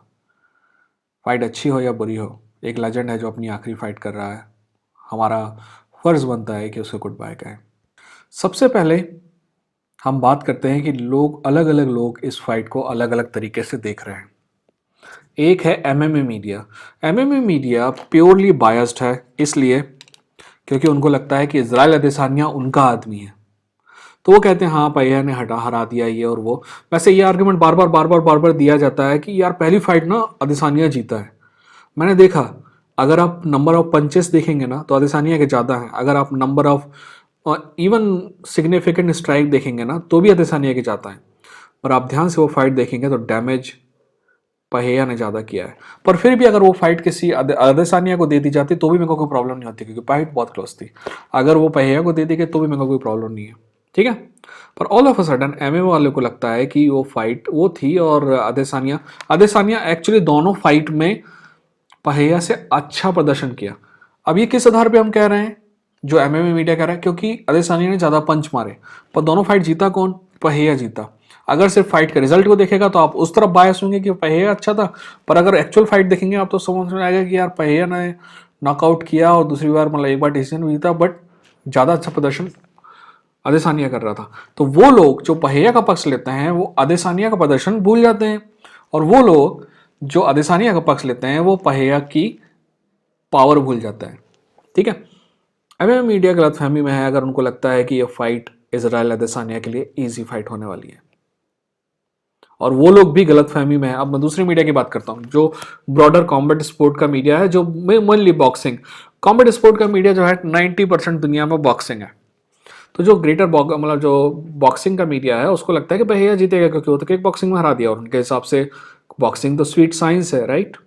फाइट अच्छी हो या बुरी हो, एक लेजेंड है जो अपनी आखिरी फाइट कर रहा है, हमारा फ़र्ज़ बनता है कि उसे गुड बाय कहें। सबसे पहले हम बात करते हैं कि लोग, अलग अलग लोग इस फाइट को अलग अलग तरीके से देख रहे हैं। एक है MMA media. MMA media purely biased है, इसलिए क्योंकि उनको लगता है कि इजराइल अदेसानिया उनका आदमी है, तो वो कहते हैं हाँ पहिया ने हरा दिया ये और वो। वैसे ये आर्गुमेंट बार बार दिया जाता है कि यार पहली फाइट ना अदेसानिया जीता है। मैंने देखा, अगर आप नंबर ऑफ पंचेस देखेंगे ना तो अदेसानिया के ज़्यादा हैं, अगर आप number of even significant strike देखेंगे ना तो भी अदेसानिया के ज़्यादा हैं, पर आप ध्यान से वो फाइट देखेंगे तो डैमेज पहिया ने ज़्यादा किया है। पर फिर भी अगर वो फाइट किसी अदेसानिया को दे दी जाती तो भी मेरे को कोई प्रॉब्लम नहीं होती, क्योंकि फाइट बहुत क्लोज थी। अगर वो पहिया को दे दी गई तो भी मेरे को कोई प्रॉब्लम नहीं है, ठीक है। पर all of a sudden MMA वाले को लगता है कि वो फाइट वो थी, और अदेसानिया अदेसानिया एक्चुअली दोनों फाइट में पहिया से अच्छा प्रदर्शन किया। अब ये किस आधार पे हम कह रहे हैं, जो एमएमए मीडिया कह रहा है, क्योंकि अदेसानिया ने ज़्यादा पंच मारे, पर दोनों फाइट जीता कौन, पहिया जीता। अगर सिर्फ फाइट के रिजल्ट को देखेगा तो आप उस तरफ बायस होंगे कि पहिया अच्छा था, पर अगर एक्चुअल फाइट देखेंगे आप तो समझ में आएगा कि यार पहिया ने नॉकआउट किया और दूसरी बार मतलब एक बार डिसीजन भी जीता, बट ज़्यादा अच्छा प्रदर्शन अदेसानिया कर रहा था। तो वो लोग जो पहिया का पक्ष लेते हैं वो अदेसानिया का प्रदर्शन भूल जाते हैं, और वो लोग जो अदेसानिया का पक्ष लेते हैं वो पहिया की पावर भूल जाता है, ठीक है। अभी मीडिया गलतफहमी में है अगर उनको लगता है कि ये फाइट इजराइल अदेसानिया के लिए इजी फाइट होने वाली है, और वो लोग भी गलतफहमी में है। अब मैं दूसरी मीडिया की बात करता हूँ, जो ब्रॉडर कॉम्बैट स्पोर्ट का मीडिया है, जो मेनली बॉक्सिंग कॉम्बैट स्पोर्ट का मीडिया जो है 90% दुनिया में बॉक्सिंग है। तो जो ग्रेटर मतलब जो बॉक्सिंग का मीडिया है उसको लगता है कि भैया जीतेगा, क्योंकि वो तो किक बॉक्सिंग में हरा दिया, और उनके हिसाब से बॉक्सिंग तो स्वीट साइंस है, राइट।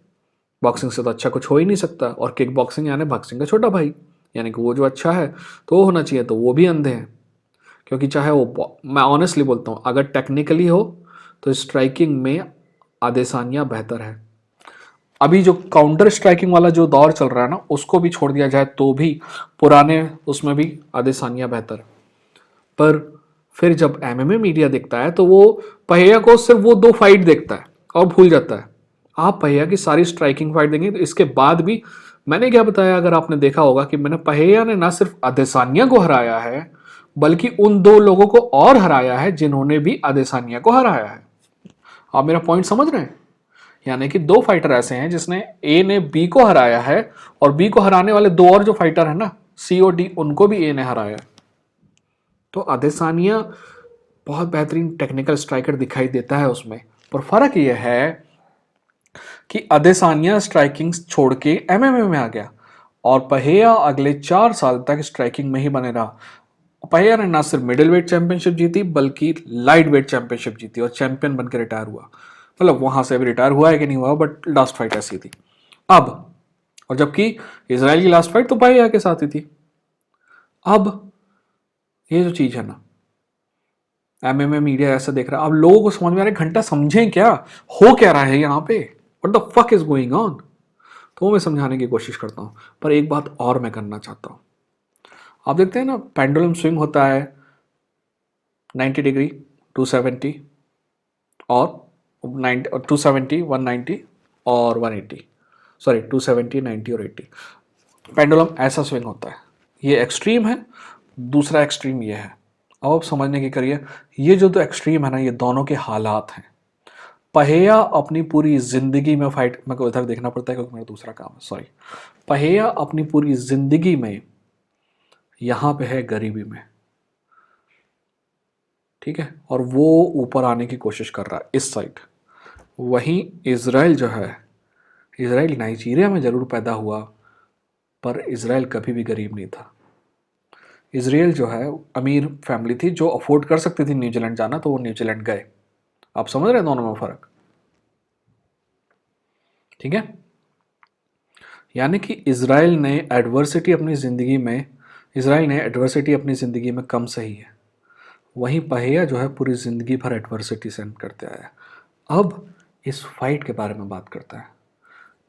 बॉक्सिंग से तो अच्छा कुछ हो ही नहीं सकता, और किक बॉक्सिंग यानी बॉक्सिंग का छोटा भाई, यानी कि वो जो अच्छा है तो वो होना चाहिए, तो वो भी अंधे हैं। क्योंकि चाहे वो, मैं ऑनेस्टली बोलता हूँ, अगर टेक्निकली हो तो स्ट्राइकिंग में आदेसानिया बेहतर है। अभी जो काउंटर स्ट्राइकिंग वाला जो दौर चल रहा है ना, उसको भी छोड़ दिया जाए तो भी पुराने उसमें भी आदेसानिया बेहतर है। पर फिर जब एमएमए मीडिया देखता है तो वो पहिया को सिर्फ वो 2 फाइट देखता है और भूल जाता है। आप पहिया की सारी स्ट्राइकिंग फाइट देंगे तो इसके बाद भी, मैंने क्या बताया, अगर आपने देखा होगा कि मैंने पहिया ने ना सिर्फ अदेसानिया को हराया है, बल्कि उन 2 लोगों को और हराया है जिन्होंने भी अदेसानिया को हराया है। आप मेरा पॉइंट समझ रहे हैं? यानी कि 2 फाइटर ऐसे हैं जिसने ए ने बी को हराया है, और बी को हराने वाले 2 और जो फाइटर है ना, सी और डी, उनको भी ए ने हराया है। तो अदेसानिया बहुत बेहतरीन टेक्निकल स्ट्राइकर दिखाई देता है उसमें, पर फर्क यह है कि अदेसानिया स्ट्राइकिंग छोड़ के एमएमए में आ गया, और पहिया अगले 4 साल तक स्ट्राइकिंग में ही बने रहा। पहिया ने ना सिर्फ मिडिल वेट चैंपियनशिप जीती बल्कि लाइट वेट चैंपियनशिप जीती, और चैंपियन बनकर रिटायर हुआ। मतलब वहां से अभी रिटायर हुआ है कि नहीं हुआ, बट लास्ट फाइट ऐसी थी। अब, और जबकि इसराइल की लास्ट फाइट तो पहिया के साथ ही थी। अब ये जो चीज है ना, एमएमए मीडिया ऐसा देख रहा है, अब लोगों को समझ में आ रहा है, घंटा समझें क्या हो क्या रहा है यहाँ पे, what the fuck is going on. तो वो मैं समझाने की कोशिश करता हूँ, पर एक बात और मैं करना चाहता हूँ। आप देखते हैं ना, पेंडुलम स्विंग होता है 90 डिग्री, 270 और 90, 270, 190 और 180, सॉरी 270, 90 और 80। पेंडुलम ऐसा स्विंग होता है, ये एक्सट्रीम है, दूसरा एक्सट्रीम ये है। अब आप समझने की करिए, ये जो 2 एक्सट्रीम है ना, ये दोनों के हालात हैं। पहिया अपनी पूरी जिंदगी में फाइट, मेरे को इधर देखना पड़ता है क्योंकि मेरा दूसरा काम है, सॉरी। पहिया अपनी पूरी जिंदगी में यहां पे है गरीबी में, ठीक है, और वो ऊपर आने की कोशिश कर रहा है इस साइड। वहीं इजराइल जो है, इजराइल नाइजीरिया में जरूर पैदा हुआ, पर इजराइल कभी भी गरीब नहीं था। इजराइल जो है अमीर फैमिली थी, जो अफोर्ड कर सकती थी न्यूजीलैंड जाना, तो वो न्यूजीलैंड गए। आप समझ रहे हैं दोनों में फर्क, ठीक है। यानी कि इजराइल ने एडवर्सिटी अपनी ज़िंदगी में कम सही है। वहीं पहिया जो है पूरी ज़िंदगी भर एडवर्सिटी सहन करते आया है। अब इस फाइट के बारे में बात करते हैं।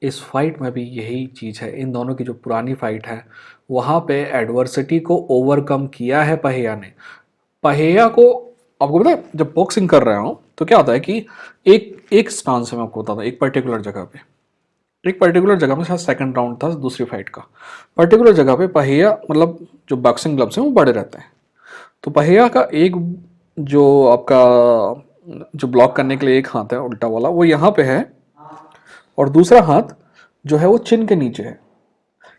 इस फाइट में भी यही चीज़ है, इन दोनों की जो पुरानी फाइट है वहाँ पे एडवर्सिटी को ओवरकम किया है पहिया ने। पहिया को, आपको पता है जब बॉक्सिंग कर रहा हूँ तो क्या होता है कि एक एक स्टांस से मैं आपको बताता हूँ, एक पर्टिकुलर जगह पे, एक पर्टिकुलर जगह में, शायद सेकंड राउंड था दूसरी फाइट का, पर्टिकुलर जगह पे पहिया, मतलब जो बॉक्सिंग ग्लव्स हैं वो बड़े रहते हैं, तो पहिया का एक जो आपका जो ब्लॉक करने के लिए एक हाथ है उल्टा वाला वो यहाँ पे है, और दूसरा हाथ जो है वो चिन के नीचे है,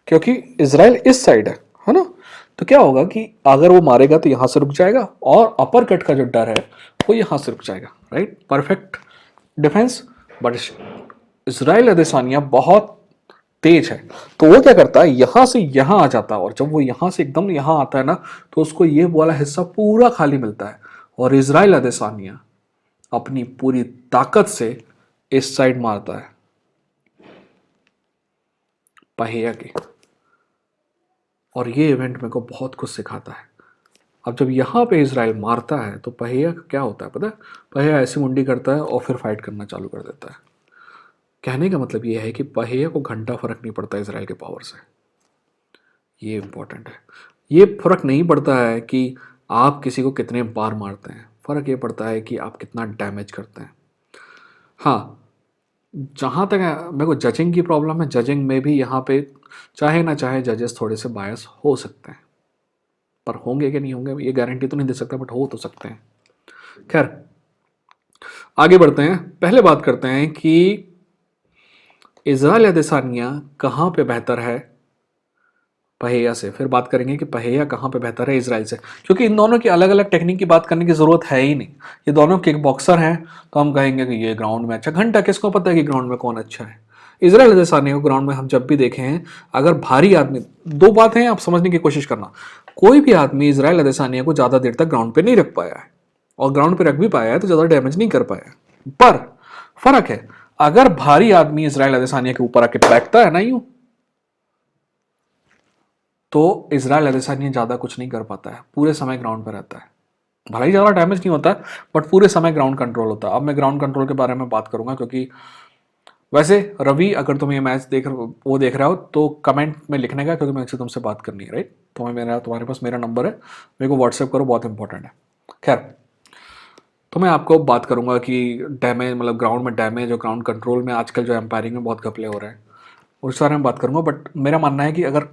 क्योंकि इसराइल इस साइड है ना। तो क्या होगा कि अगर वो मारेगा तो यहाँ से रुक जाएगा, और अपर कट का जो डर है वो यहाँ से रुक जाएगा, right, perfect defence. But Israel Adesanya बहुत तेज है, तो वो क्या करता है यहाँ से यहाँ आ जाता है, और जब वो यहाँ से एकदम यहाँ आता है ना तो उसको ये वाला हिस्सा पूरा खाली मिलता है, और इसराइल अदेसानिया अपनी पूरी ताकत से इस साइड मारता है पहिया की, और ये इवेंट मेरे को बहुत कुछ सिखाता है। अब जब यहाँ पे इसराइल मारता है तो पहिया का क्या होता है पता है, पहिया ऐसी मुंडी करता है और फिर फाइट करना चालू कर देता है। कहने का मतलब ये है कि पहिया को घंटा फर्क नहीं पड़ता इसराइल के पावर से, ये इंपॉर्टेंट है। ये फर्क नहीं पड़ता है कि आप किसी को कितने बार मारते हैं, फर्क ये पड़ता है कि आप कितना डैमेज करते हैं। हाँ, जहाँ तक मेरे को जजिंग की प्रॉब्लम है, जजिंग में भी यहाँ पे चाहे ना चाहे जजेस थोड़े से बायस हो सकते हैं, पर होंगे कि नहीं होंगे ये गारंटी तो नहीं दे सकता, बट हो तो सकते हैं। खैर आगे बढ़ते हैं, पहले बात करते हैं कि इज़राइल अदेसानिया कहाँ पे बेहतर है पहिया से, फिर बात करेंगे कि पहिया कहाँ पे बेहतर है इजराइल से, क्योंकि इन दोनों की अलग अलग टेक्निक की बात करने की ज़रूरत है ही नहीं। ये दोनों किक बॉक्सर हैं, तो हम कहेंगे कि ये ग्राउंड में अच्छा, घंटा किसको पता है कि ग्राउंड में कौन अच्छा है। इजराइल अदेसानिया को ग्राउंड में हम जब भी देखे हैं, अगर भारी आदमी, दो बातें आप समझने की कोशिश करना, कोई भी आदमी इजराइल अदेसानिया को ज़्यादा देर तक ग्राउंड पर नहीं रख पाया है, और ग्राउंड पर रख भी पाया है तो ज़्यादा डैमेज नहीं कर पाया है। पर फर्क है, अगर भारी आदमी इजराइल अदेसानिया के ऊपर आके बैठता है ना यूं, तो इजराइल अदेसानिया ज़्यादा कुछ नहीं कर पाता है, पूरे समय ग्राउंड पर रहता है, भले ही ज़्यादा डैमेज नहीं होता है बट पूरे समय ग्राउंड कंट्रोल होता है। अब मैं ग्राउंड कंट्रोल के बारे में बात करूंगा, क्योंकि वैसे रवि अगर तुम ये मैच देख रहा हो तो कमेंट में लिखने का, क्योंकि मुझसे तुमसे बात करनी है, राइट। तुम्हारे पास मेरा नंबर है, मेरे को व्हाट्सएप करो, बहुत इंपॉर्टेंट है। खैर, तो मैं आपको बात करूंगा कि डैमेज, मतलब ग्राउंड में डैमेज और ग्राउंड कंट्रोल में आजकल जो एम्पायरिंग में बहुत घपले हो रहे हैं उस बारे में बात करूंगा। बट मेरा मानना है कि अगर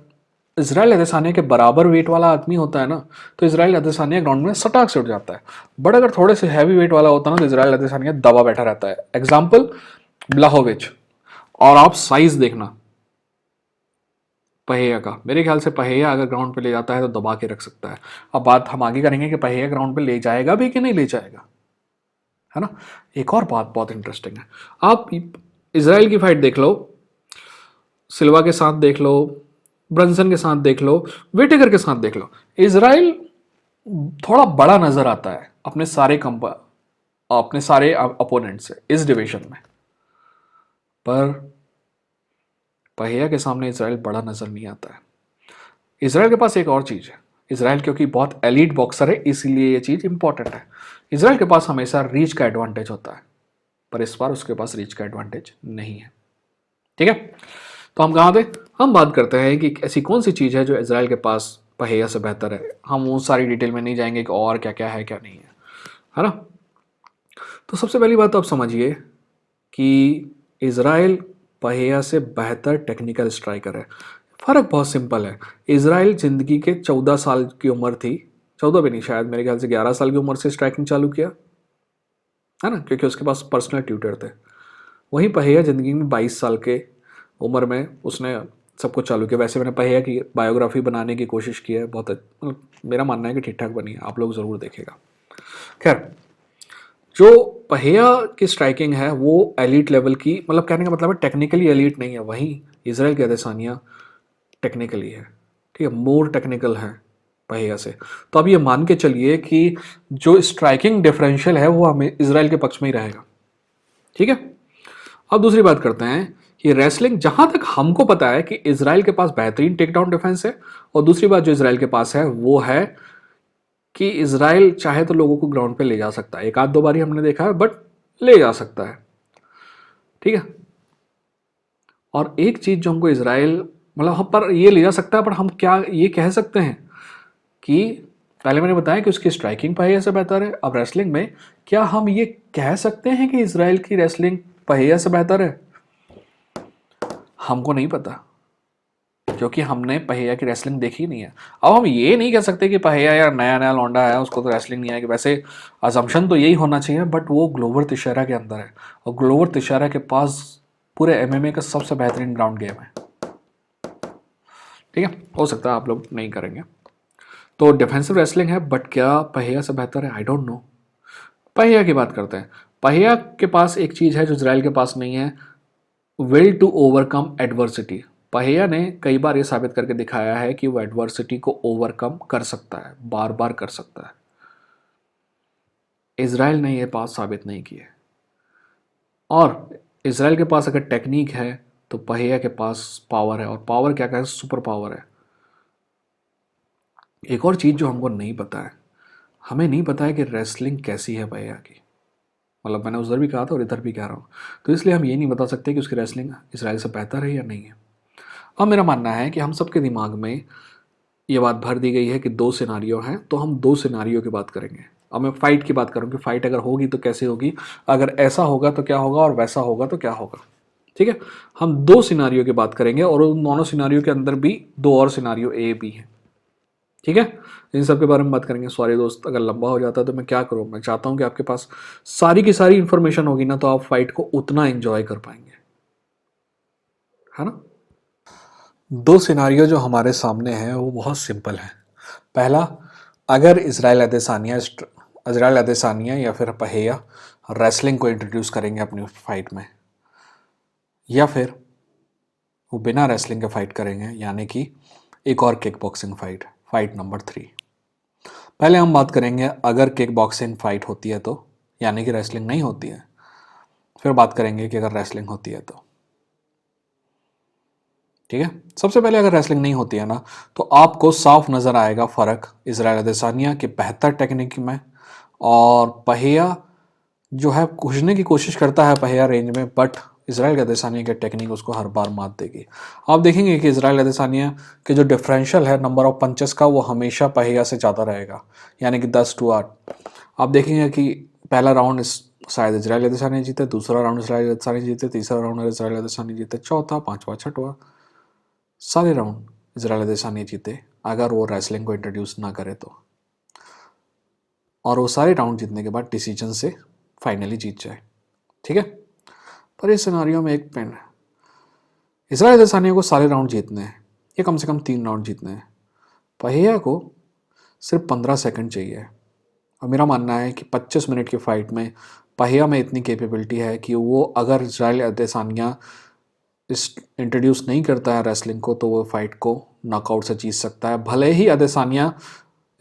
इजराइल अदेसानिया के बराबर वेट वाला आदमी होता है ना तो इजराइल अदेसानिया ग्राउंड में सटाक से उठ जाता है, बट अगर थोड़े से हैवी वेट वाला होता है ना तो इजराइल अदेसानिया दबा बैठा रहता है। एग्जाम्पल ब्लाहोविच, और आप साइज देखना पहिया का, मेरे ख्याल से पहिया अगर ग्राउंड पे ले जाता है तो दबा के रख सकता है। अब बात हम आगे करेंगे कि पहिया ग्राउंड पे ले जाएगा भी कि नहीं ले जाएगा, है ना। एक और बात बहुत इंटरेस्टिंग है, आप इसराइल की फाइट देख लो, सिल्वा के साथ देख लो, ब्रंसन के साथ देख लो, विटेकर के साथ देख लो, इसराइल थोड़ा बड़ा नजर आता है अपने सारे अपोनेंट से इस डिवीजन में, पर पहिया के सामने इसराइल बड़ा नजर नहीं आता है। इसराइल के पास एक और चीज है, इसराइल क्योंकि बहुत एलीट बॉक्सर है इसीलिए ये चीज इंपॉर्टेंट है, इसराइल के पास हमेशा रीच का एडवांटेज होता है, पर इस बार उसके पास रीच का एडवांटेज नहीं है। ठीक है, तो हम कहाँ थे, हम बात करते हैं कि ऐसी कौन सी चीज़ है जो इसराइल के पास पहिया से बेहतर है। हम उन सारी डिटेल में नहीं जाएंगे कि और क्या क्या है क्या नहीं है ना। तो सबसे पहली बात तो आप समझिए कि इसराइल पहिया से बेहतर टेक्निकल स्ट्राइकर है। फ़र्क बहुत सिंपल है, इसराइल ज़िंदगी के 14 साल की उम्र थी, 14 भी नहीं, शायद मेरे ख्याल से 11 साल की उम्र से स्ट्राइकिंग चालू किया है ना, क्योंकि उसके पास पर्सनल ट्यूटर थे। वहीं पहिया ज़िंदगी में 22 साल के उम्र में उसने सब कुछ चालू किया। वैसे मैंने पहिया की बायोग्राफी बनाने की कोशिश की है, बहुत मतलब मेरा मानना है कि ठीक ठाक बनी है, आप लोग ज़रूर देखेगा। खैर, जो पहिया की स्ट्राइकिंग है वो एलीट लेवल की, मतलब कहने का मतलब है टेक्निकली एलीट नहीं है, वहीं इसराइल की अदेसानिया टेक्निकली है, ठीक है, मोर टेक्निकल है पहिया से। तो अब ये मान के चलिए कि जो स्ट्राइकिंग डिफरेंशियल है वो हमें इसराइल के पक्ष में ही रहेगा। ठीक है, अब दूसरी बात करते हैं कि रेसलिंग, जहां तक हमको पता है कि इसराइल के पास बेहतरीन टेक डाउन डिफेंस है, और दूसरी बात जो इसराइल के पास है वो है कि इजराइल चाहे तो लोगों को ग्राउंड पे ले जा सकता है, एक आध दो बारी हमने देखा है, बट ले जा सकता है, ठीक है। और एक चीज जो हमको इसराइल मतलब हम पर ये ले जा सकता है, पर हम क्या ये कह सकते हैं कि पहले मैंने बताया कि उसकी स्ट्राइकिंग पहिया से बेहतर है। अब रेसलिंग में क्या हम ये कह सकते हैं कि इसराइल की रेसलिंग पहिया से बेहतर है? हमको नहीं पता, क्योंकि हमने पहिया की रेसलिंग देखी नहीं है। अब हम ये नहीं कह सकते कि पहिया यार नया नया लौंडा है, उसको तो रेसलिंग नहीं आएगी। वैसे अजम्पशन तो यही होना चाहिए, बट वो ग्लोवर तिशारा के अंदर है, और ग्लोवर तिशारा के पास पूरे एमएमए का सबसे बेहतरीन ग्राउंड गेम है, ठीक है। हो सकता है आप लोग नहीं करेंगे। तो डिफेंसिव रेसलिंग है, बट क्या पहिया से बेहतर है? I don't know. पहिया की बात करते हैं। पहिया के पास एक चीज़ है जो इजराइल के पास नहीं है, विल टू ओवरकम एडवर्सिटी। पहिया ने कई बार ये साबित करके दिखाया है कि वो एडवर्सिटी को ओवरकम कर सकता है, बार बार कर सकता है। इजराइल ने ये बात साबित नहीं की है। और इजराइल के पास अगर टेक्निक है तो पहिया के पास पावर है, और पावर क्या है? सुपर पावर है। एक और चीज़ जो हमको नहीं पता है, हमें नहीं पता है कि रेसलिंग कैसी है पहिया की। मतलब मैंने उधर भी कहा था और इधर भी कह रहा हूँ, तो इसलिए हम ये नहीं बता सकते कि उसकी रेसलिंग इसराइल से बेहतर है या नहीं है। अब मेरा मानना है कि हम सबके दिमाग में ये बात भर दी गई है कि दो सिनारियो हैं, तो हम दो सिनारियो की बात करेंगे। अब मैं फाइट की बात करूँ कि फाइट अगर होगी तो कैसे होगी, अगर ऐसा होगा तो क्या होगा, और वैसा होगा तो क्या होगा, ठीक है। हम दो सिनारियो की बात करेंगे, और उन दोनों सिनारियो के अंदर भी दो और सिनारियो ए बी हैं, ठीक है। इन सब के बारे में बात करेंगे। सॉरी दोस्त, अगर लंबा हो जाता है तो मैं क्या करूँ, मैं चाहता हूँ कि आपके पास सारी की सारी इन्फॉर्मेशन होगी ना, तो आप फाइट को उतना एंजॉय कर पाएंगे, है ना। दो सिनारियो जो हमारे सामने हैं वो बहुत सिंपल है। पहला, अगर इजराइल अदेसानिया या फिर पहिया रेसलिंग को इंट्रोड्यूस करेंगे अपनी फाइट में, या फिर वो बिना रेसलिंग के फाइट करेंगे, यानी कि एक और kick boxing fight, fight number 3। पहले हम बात करेंगे अगर किक बॉक्सिंग फाइट होती है तो, यानी कि रेसलिंग नहीं होती है। फिर बात करेंगे कि अगर रेसलिंग होती है तो, ठीक है। सबसे पहले अगर रेसलिंग नहीं होती है ना, तो आपको साफ नज़र आएगा फ़र्क इजराइल अदेसानिया की बेहतर टेक्निक में, और पहिया जो है घुसने की कोशिश करता है पहिया रेंज में, बट इजराइल अदेसानिया की टेक्निक उसको हर बार मात देगी। आप देखेंगे कि इजराइल अदेसानिया के जो डिफरेंशियल है नंबर ऑफ पंचेस का, वो हमेशा पहिया से ज़्यादा रहेगा, यानी कि 10-8। आप देखेंगे कि पहला राउंड शायद इजराइल अदेसानिया जीते, दूसरा राउंड इजराइल अदेसानिया जीते, तीसरा राउंड इजराइल अदेसानिया जीते, चौथा, पांचवा, छठवा, सारे राउंड इजराइल अदेसानिया जीते अगर वो रेसलिंग को इंट्रोड्यूस ना करे तो, और वो सारे राउंड जीतने के बाद डिसीजन से फाइनली जीत जाए, ठीक है। पर इस सिनारियो में एक पेन है, इजराइल अदेसानिया को सारे राउंड जीतने हैं, ये कम से कम 3 राउंड जीतने हैं। पहिया को सिर्फ 15 सेकंड चाहिए, और मेरा मानना है कि 25 मिनट की फाइट में पहिया में इतनी कैपेबिलिटी है कि वो अगर इजराइल अदेसानिया इस इंट्रोड्यूस नहीं करता है रेसलिंग को, तो वो फाइट को नॉकआउट से जीत सकता है। भले ही अदेसानिया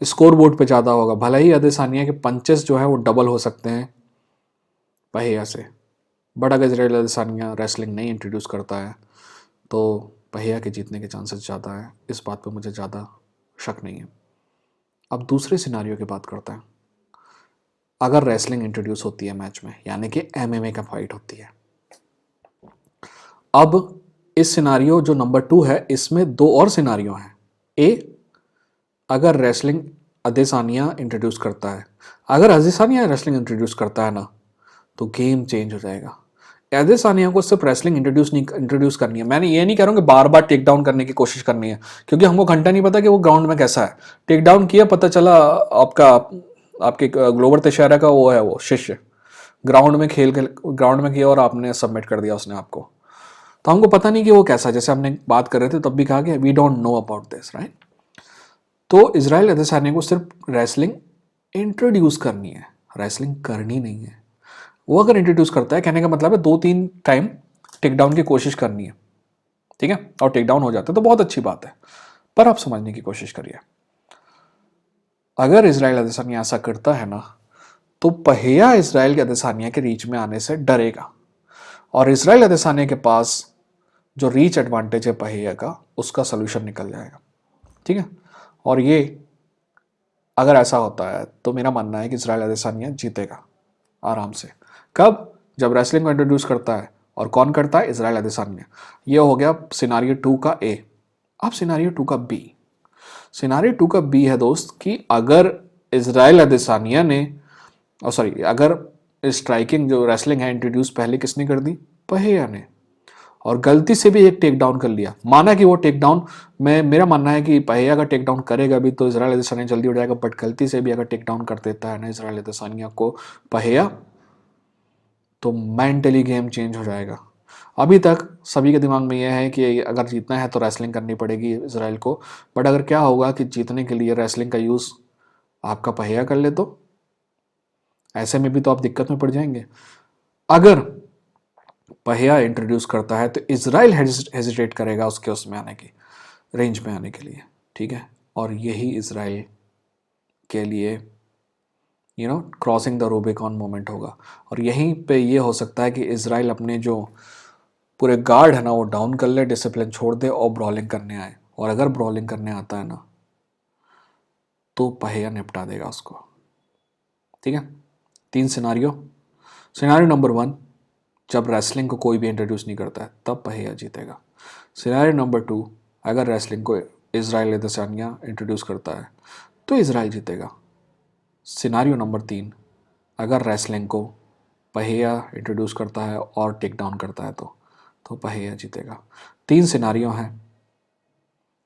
स्कोर बोर्ड पे ज़्यादा होगा, भले ही अदेसानिया के पंचेस जो है वो डबल हो सकते हैं पहिया से, बट अगर इजराइल अदेसानिया रेसलिंग नहीं इंट्रोड्यूस करता है तो पहिया के जीतने के चांसेस ज़्यादा है। इस बात पे मुझे ज़्यादा शक नहीं है। अब दूसरे सिनारियो की बात करते हैं। अगर रेसलिंग इंट्रोड्यूस होती है मैच में, यानी कि एमएमए का फाइट होती है। अब इस सिनारियो जो नंबर 2 है, इसमें दो और सिनारियो हैं। ए, अगर रेसलिंग अदेसानिया इंट्रोड्यूस करता है, अगर अदेसानिया रेसलिंग इंट्रोड्यूस करता है ना, तो गेम चेंज हो जाएगा। अदेसानिया को सिर्फ रेसलिंग इंट्रोड्यूस करनी है। मैंने ये नहीं कह रहा हूँ कि बार बार टेक डाउन करने की कोशिश करनी है, क्योंकि हमको घंटा नहीं पता कि वो ग्राउंड में कैसा है। टेक डाउन किया, पता चला आपका आपके ग्लोवर तिशारा का वो है, वो शिष्य ग्राउंड में खेल के ग्राउंड में किया और आपने सबमिट कर दिया उसने आपको, तो हमको पता नहीं कि वो कैसा। जैसे हमने बात कर रहे थे तब भी कहा कि we don't know about this, right. तो इजराइल अदेसानिया को सिर्फ रेसलिंग इंट्रोड्यूस करनी है, रेसलिंग करनी नहीं है। वो अगर इंट्रोड्यूस करता है, कहने का मतलब है 2-3 टाइम टेक डाउन की कोशिश करनी है, ठीक है, और टेक डाउन हो जाता है तो बहुत अच्छी बात है। पर आप समझने की कोशिश करिए, अगर इजराइल अदेसानिया ऐसा करता है ना, तो पहिया इजराइल के अदेसानिया के रीच में आने से डरेगा, और इजराइल अदेसानिया के पास जो रीच एडवांटेज है पहिया का, उसका सोल्यूशन निकल जाएगा, ठीक है। और ये अगर ऐसा होता है तो मेरा मानना है कि इजराइल अदेसानिया जीतेगा आराम से। कब? जब रेसलिंग को इंट्रोड्यूस करता है। और कौन करता है? इजराइल अदेसानिया। ये हो गया सिनारियो 2 का ए। अब सिनारियो 2 का बी। सिनारियो 2 का बी है दोस्त कि अगर इजराइल अदेसानिया ने, और सॉरी, अगर स्ट्राइकिंग जो रेसलिंग है इंट्रोड्यूस पहले किसने कर दी? पहिया ने। और गलती से भी एक टेक डाउन कर लिया, माना कि वो टेक डाउन, मैं मेरा मानना है कि पहिया का टेक डाउन करेगा भी तो इजराइल अदेसानिया जल्दी उठ जाएगा, बट गलती से भी अगर टेक डाउन कर देता है ना इजराइल अदेसानिया को पहिया, तो मेंटली गेम चेंज हो जाएगा। अभी तक सभी के दिमाग में यह है कि अगर जीतना है तो रेसलिंग करनी पड़ेगी इसराइल को, बट अगर क्या होगा कि जीतने के लिए रेसलिंग का यूज़ आपका पहिया कर ले तो ऐसे में भी तो आप दिक्कत में पड़ जाएंगे। अगर पहिया इंट्रोड्यूस करता है तो इसराइल हेजिटेट करेगा उसके उसमें आने की, रेंज में आने के लिए, ठीक है। और यही इसराइल के लिए क्रॉसिंग द रूबिकॉन मोमेंट होगा। और यहीं पे ये हो सकता है कि इसराइल अपने जो पूरे गार्ड है ना वो डाउन कर ले, डिसिप्लिन छोड़ दे और ब्रॉलिंग करने आए। और अगर ब्रॉलिंग करने आता है ना तो पहिया निपटा देगा उसको, ठीक है। 3 सिनारियो। सिनारियो नंबर 1, जब रेसलिंग को कोई भी इंट्रोड्यूस नहीं करता है तब पहिया जीतेगा। सिनारियो नंबर 2, अगर रेसलिंग को इजराइल अदेसानिया इंट्रोड्यूस करता है तो इजराइल जीतेगा। सिनारियो नंबर 3, अगर रेसलिंग को पहिया इंट्रोड्यूस करता है और टेक डाउन करता है तो पहिया जीतेगा। 3 सिनारियो हैं,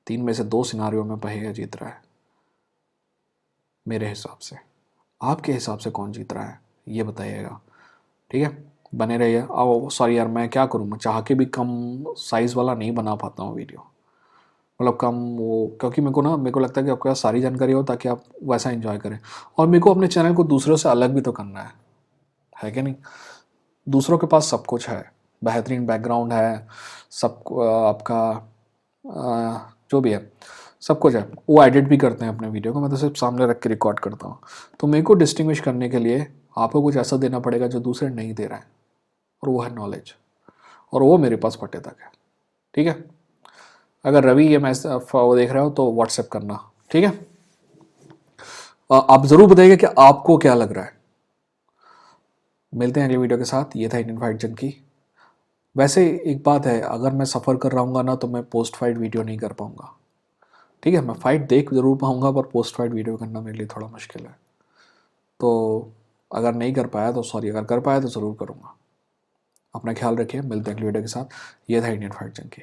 3 में से 2 सिनारियो में पहिया जीत रहा है मेरे हिसाब से। आपके हिसाब से कौन जीत रहा है ये बताइएगा, ठीक है। बने रहिए। अब सॉरी यार, मैं क्या करूँ, मैं चाह के भी कम साइज़ वाला नहीं बना पाता हूँ वीडियो, मतलब कम वो, क्योंकि मेरे को लगता है कि आपके पास सारी जानकारी हो ताकि आप वैसा एंजॉय करें। और मेरे को अपने चैनल को दूसरों से अलग भी तो करना है कि नहीं। दूसरों के पास सब कुछ है, बेहतरीन बैकग्राउंड है, सब आपका जो भी है सब कुछ है, वो एडिट भी करते हैं अपने वीडियो को, मैं तो सिर्फ सामने रख के रिकॉर्ड करता हूँ। तो मेरे को डिस्टिंग्विश करने के लिए आपको कुछ ऐसा देना पड़ेगा जो दूसरे नहीं दे रहे हैं, और वो है नॉलेज, और वो मेरे पास फटे तक है, ठीक है। अगर रवि ये मैच वो देख रहे हो तो व्हाट्सएप करना, ठीक है। आप ज़रूर बताइएगा कि आपको क्या लग रहा है। मिलते हैं अगले वीडियो के साथ। ये था इंडियन फाइट जंकी। वैसे एक बात है, अगर मैं सफ़र कर रहा हूँ ना तो मैं पोस्ट फाइट वीडियो नहीं कर पाऊँगा, ठीक है। मैं फाइट देख जरूर पाऊँगा पर पोस्ट फाइट वीडियो करना मेरे लिए थोड़ा मुश्किल है। तो अगर नहीं कर पाया तो सॉरी, अगर कर पाया तो ज़रूर करूँगा। अपना ख्याल रखिए, मिलते हैं अगली वीडियो के साथ। ये था इंडियन फाइट जंकी।